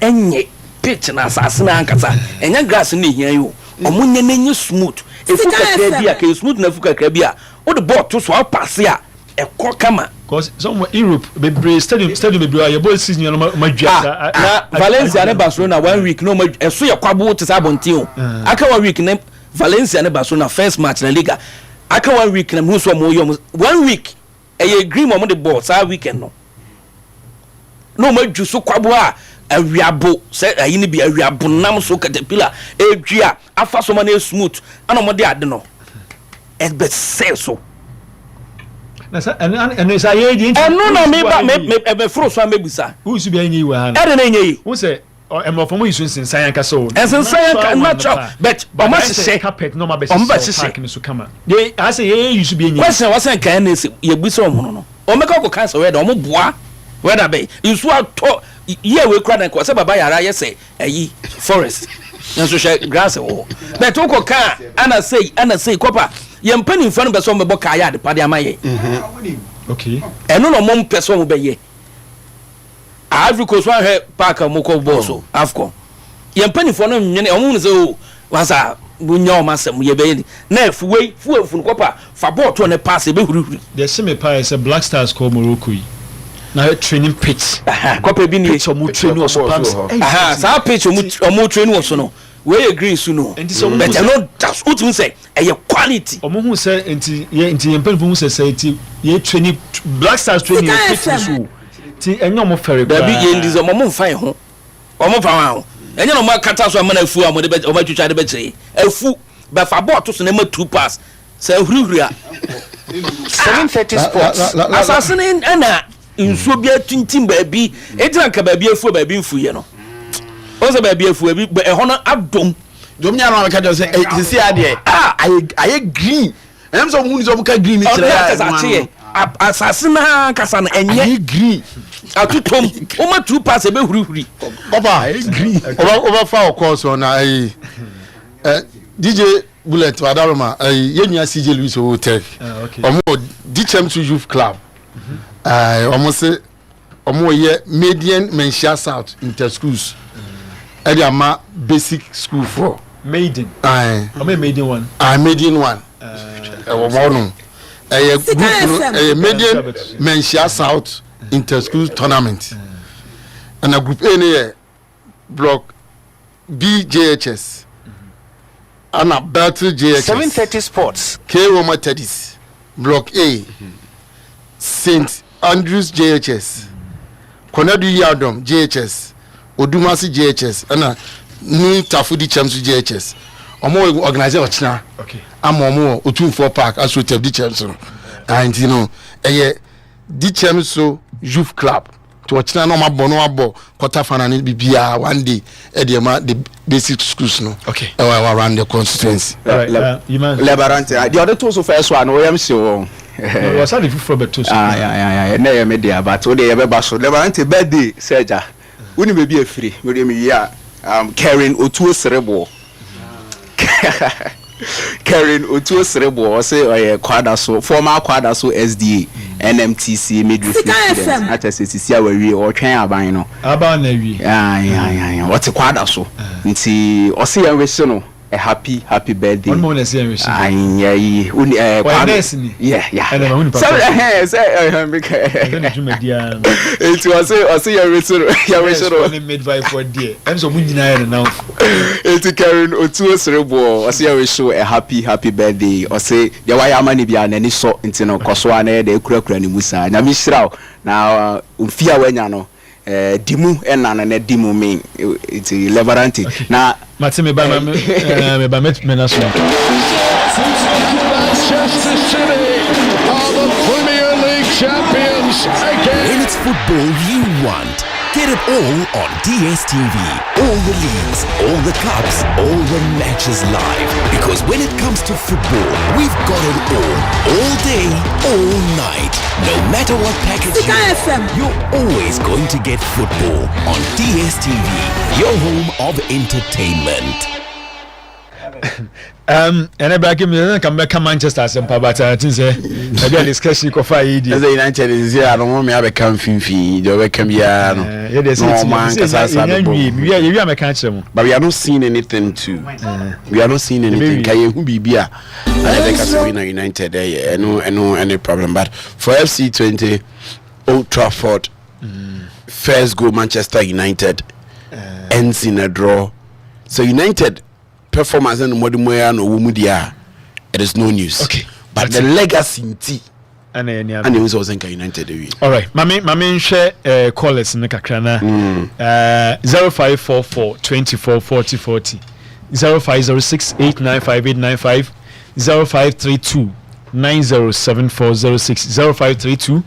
O: enye pitch na asase na ankasa enya grass na hia yo omunye na enye smooth efuka krabia ke smooth na efuka krabia o de ball to so pass a ekọ kama
E: cause some Europe be stadium be bia your ball season no madua
O: na Valencia ne Barcelona 1 week no eso ye kwabo te sabontin o aka 1 week ne Valencia ne Barcelona first match na Liga aka 1 week na muso mo yo 1 week e green mo de ball sa weekend no madu so kwabo a awiabo se ayi ne bi awiabo nam so caterpillar edua afa so ma na smooth ana mo de ade no e be so
E: na sa eno sa ye di
O: eno na me fro so amebisa
E: who su bia nyi wa
O: na ede na nyi
E: who say emrofo mo yisu nsin san yanka so
O: ensin san yanka natural but o ma se
E: carpet no ma be so park ni so kama they I say ye yisu bia nyi
O: question was say kan na ye gbisa omo no o meka ko kan so we da o mo boa we da be yisu ato ye we kra na ko say baba yara ye say ayi forest na so share grass o but o ko kan ana say kopa ye mpani mfa no be so mebo ka ya de pade amaye
E: okay
O: eno no mo mpeso mo be ye Ivory Coast one here park moko boso afco ye mpani fo no nwene o mu say o wasa bunya o masem ye be na fu no kopa fa ball to ne pass e be hurihuri
E: the semi pie say Black Stars call Morocco na training pitch
O: kopa bi ni
E: pitch o mu training o so pams
O: sa pitch o mu training o so no we agree so no but no that's what we say e quality
E: o mu hu say enti ye mpani fu hu say ye training Black Stars training pitch so ti enyo mo fere
O: ba bi ye ndizo mo mfa ho omo fa wa enye no ma kata so ma na afu a mo de be o ma twitwa de be kire afu be fa ball to so na ma 2 pass say hurihuri a 7:30 sports assassin na nsuo bi atuntim baabi etanka baabi afu baabi mfu ye no o se baabi afu baabi e no adom
L: dom nya no ka jo say sisi ade aye green em so mu ni so mu ka green ni kire
O: ya assassin na kasa na enye
L: green
O: atutom o ma 2 pass e be hurihuri
K: papa green over foul course on DJ Bullet Wadaroma yenya CJ Louis Hotel omo DCM2 Youth Club omo se omo ye Median Menshia South Inter Schools edi ama basic school for
E: Maiden Maiden one
K: Maiden one omo no group no Median Menshia South Inter Schools tournament and a group A ne block BJHS Anna Battle JHS
O: 7:30 sports
K: K Roma Teddy's Block A St Andrews JHS Konadu Yadom JHS Odumasi JHS Anna New Tafudi Champs JHS Omo organize ochina
E: okay
K: amomo Otunfo Park aso tell the champs and you know the champs youth club to ochina no mabo quarter final bibia one day the basic schools no
E: okay
K: around the constituency
N: Lebarante the other two so first one we am sure
E: was that if from beto
N: yeah na ya media but we dey be baso Lebarante birthday seja uni be be free we dey me ya Karen Otuo Serebo Karen Otuo Serebo say kwadaso former kwadaso SDA NMTC midwifery student at SCC we or twen aban no
E: aban na wi
N: yeah what kwadaso nti o say we so no a happy birthday
E: one more say we so
N: yeah it was say ya we so
E: made by for there and so mun nyina ya now
N: it Karen Otuo Serebo o say we show a happy birthday o say the why amani bia na ni so nti no koso na de kurakura ni musa na mi shiraw na mfia wanya no dimu ena na dimu me it Lebarante na
E: Matime ba me na so
P: Manchester City are the Premier League champions again.
Q: When it's football you want, get it all on DSTV. All the leagues, all the cups, all the matches live. Because when it comes to football, we've got it all day, all night. No matter what package you're always going to get football on DSTV, your home of entertainment.
E: And I back him come back Manchester Sempa but I think say maybe a discussion ko fa yi
L: as United is here I don't want me have a come finfi do we come here no man kasa
E: we are making them
L: but we are not seeing anything too we are not seeing anything kai hu bibia and they kasa win United there no any problem but for FC20 Old Trafford first goal Manchester United ends in a draw so United performance and modimoya no wumudia it is no news
E: okay
L: but the legacy in T
E: and
L: it was also United away.
E: All right mami share callers in kakra na 0544 24 40 40 0506 895895 0532 907406 0532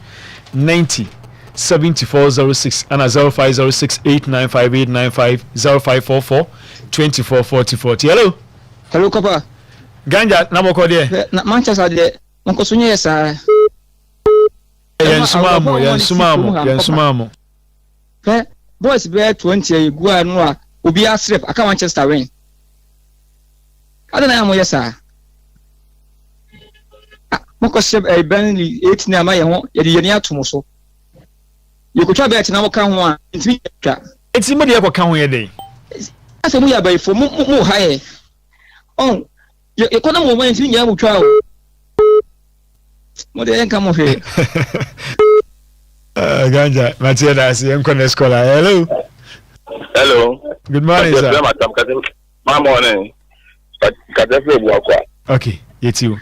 E: 90 7406 and 0506 895895 0544 24 40 40. Hello
R: Papa
E: Ganja na moko de
R: na Manchester de nko so nye sa
E: yen sumamo
R: boys be 20 egu anu a obi asrep aka Manchester win adana mo yesa moko se Burnley 8 na ma ye ho ye de ye ni atomo so ye ko twa bet na mo ka ho a ntimi twa
E: etimo de ko ka ho ye de
R: ase mu ya bai fo mu haye on ye ko na mo man ntimi nya mu twa o mo de enka mo fe
E: Ganja Matia das enko na scholar hello good morning sir
S: my morning kadefe bu akwa
E: okay yetiu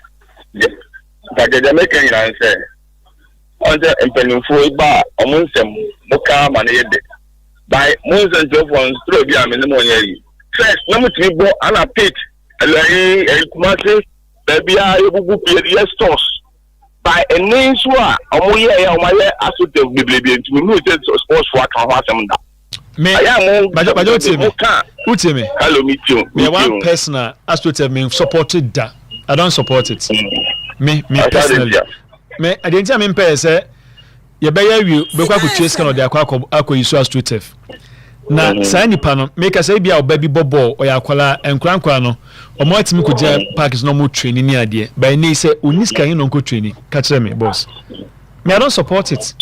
S: kadeje make you answer on the empenufo iba omunsem muka ma na yede by months and so on through the minimum year. First, number 3 bo ana pit kumase baby you stores by a name so omoye aso beblebe nti we sports for kan
E: me utime
S: hello me too
E: me one personal aspect me supported that I don't support it me personally me I didn't mean pay say ye be you be kwa ko trace kan o de akwa yisu astrotef na saa nipa no make say bia obabi bobo o ya akwala enkrankwa no o mo atimi ko je parks no mo training ni ade by nay say oniska hin no ko training catch me boss me I don't support it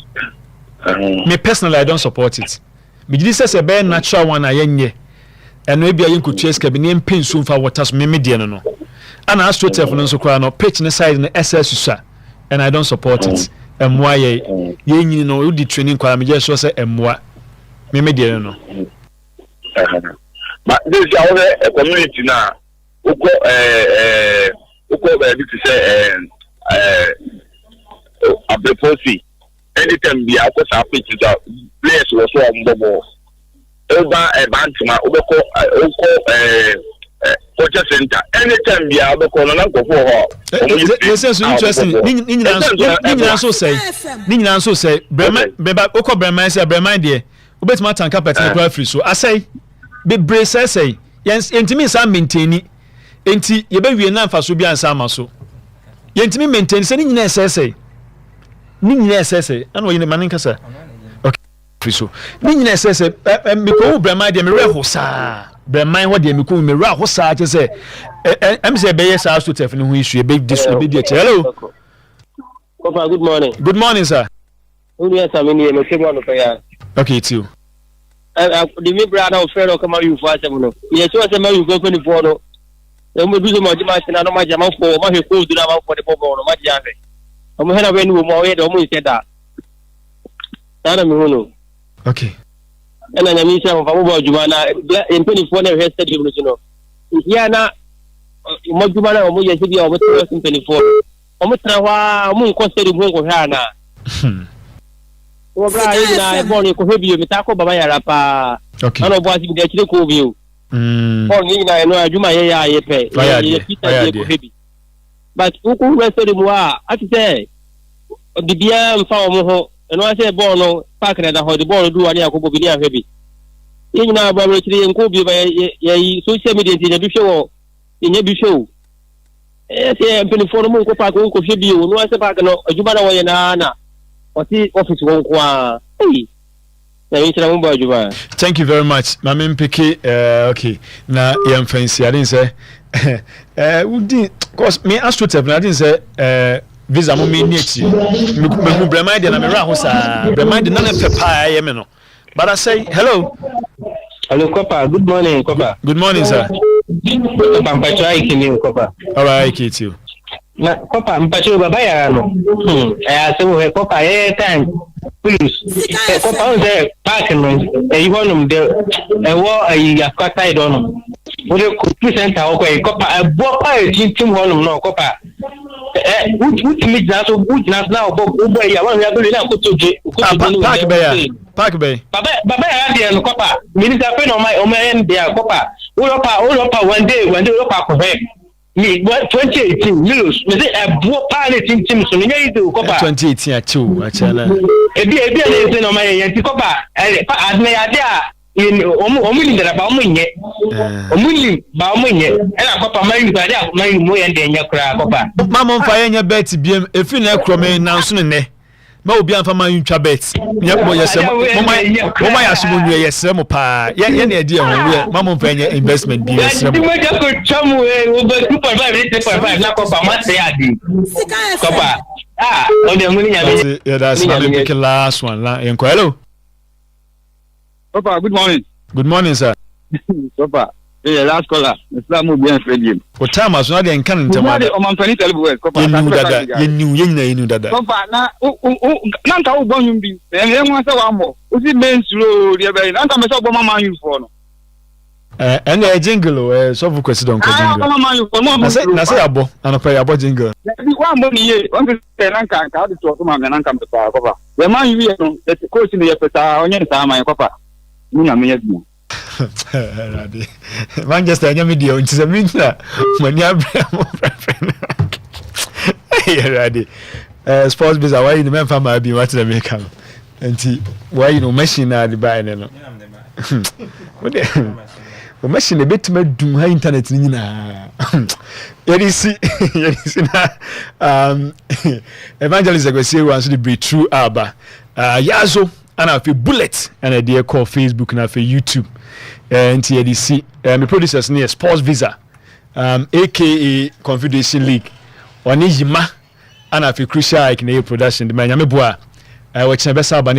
E: me personally I don't support it me did say be natural one ayenye eno e bia yin ko trace ka bi ne mpensu mfa water so me de no ana astrotef no so kwa no pitch ne size ne ss and I don't support it emwa ye nyini no udi training kwa me just say emwa me dey no
S: but this is our community now uko be to say abreposi anytime be akọ sa pitch that players was so mbobo over bantima ubeko coach center anytime be abeko no na go for ho
E: this is interesting ninyina so say beba okọ brema say brema dey obetima tan carpet na kwa free so asay be brace say yentimi sa maintain enti ye be wie na mfa so bi ansa amaso yentimi maintain say ninyina say ana wo yine manin kasa okay free so ninyina say me ko brema dey me reho sa brema ho dey me ko me reho sa che say am say be yes aso tef no ho issue be dis be dey hello
T: Papa, good morning
E: sir
T: yes I mean you say one of ya.
E: Okay, it's you.
T: The me brother of Pharaoh come out you for them. Yes, you say you go 24 no. Then we do so much na no ma jama for ma he ko do na for the bobo no ma jave. Omo he na we no mo we do mo say that. Na me hono.
E: Okay.
T: Ena na mi say mo fa bobo juma na in 24 na he stadium no. Here na mo juma na mo ye se bia o 24. Omo tra wa mo ko stadium ko ha na. Obra ina boni ko hebio mitako baba ya rapa ano bo asi de chire ko bio boni ina eno adwuma ye ya ye pe ye pita ye ko hebi but uku wesori mu a ati say bibia mfa omo ho eno ase ball no park na da ho de ball du ani akobo bi ni ahwebi ina ba ro chire nko bio ba ye social media ti bi hwe ye bi hwe se mpeni mo ko park ko hwe bio no ase park no adwuma na wo ye na Oti office won kwa hey na yitira mo ba juba.
E: Thank you very much mama mpeke okay na yam fancy I didn't say udi cause me astrotep na I didn't say visa mo me nichi me brema de na me ra ho sa brema de na na pepa ye me no but I say hello
T: Kopa, good morning Kopa.
E: Good morning sir.
T: Papa try kini Kopa.
E: All right, Kate you.
T: Na Kopa mpacho baba ya no asemo he Kopa time please Kopa on the park no you want de wo yakata I don't know wo de center o Kopa bo pa team honum no Kopa which meet na so which na obo ya wan ya go na ko toje
E: park bay
T: baba ya de no Kopa minister pe no my o me de Kopa wo pa one day wo pa ko he me 2018 news me say abo pa team so me nyai do Kopa
E: 2018 achu achala
T: ebi na say no my yanti Kopa pa adme ya dia omu ni dara ba omu nye omu ni ba omu nye ela Kopa mai ba dia mai mo ya de nya kura Kopa
E: mama mfa ya nya bet biem efi na krome na so ne ma obi anfa man ntwa bet nya bo yesem mo ya sumo nwe yesem pa ye na edi e ho mama mfa nya investment bi yesem
T: mo ja ko chamu o be 2.5 na Kopa ma say adi Kopa o de mo ni nya be
E: yeah that's my pick last one la enko hello
U: Papa, good morning.
E: Good morning, sir.
U: Papa, last caller. Islam will be in Freddy.
E: What time as well? They encounter them.
U: I'm on 20 television. Papa,
E: you knew that.
U: Papa, Nanta will go you be. And then once a while more. Was it meant slow? The other Nanta myself, Mama, you for no.
E: And a jingle, so for question don't
U: I
E: say abo, and a pay abo jingle.
U: One money, one to say, Nanka, how to talk to my man and come to Papa. The man you know, that's the coach in the Peta on your time, my Papa. Nina me yadu.
E: Manchester nyame dia onti se minna mani abramo hey ready sports biz why you men fama bi what the make am enti why you know machine na the buy no o machine betima dum ha internet ni nyina yedisi na evangelist agwesi wan so the break through aba yazo ana fe bullet ana dey call Facebook na fe YouTube nti yedisi me producers near sports visa aka confederation league oni yima ana fe crucial like na production de manyame boa we chine besa ba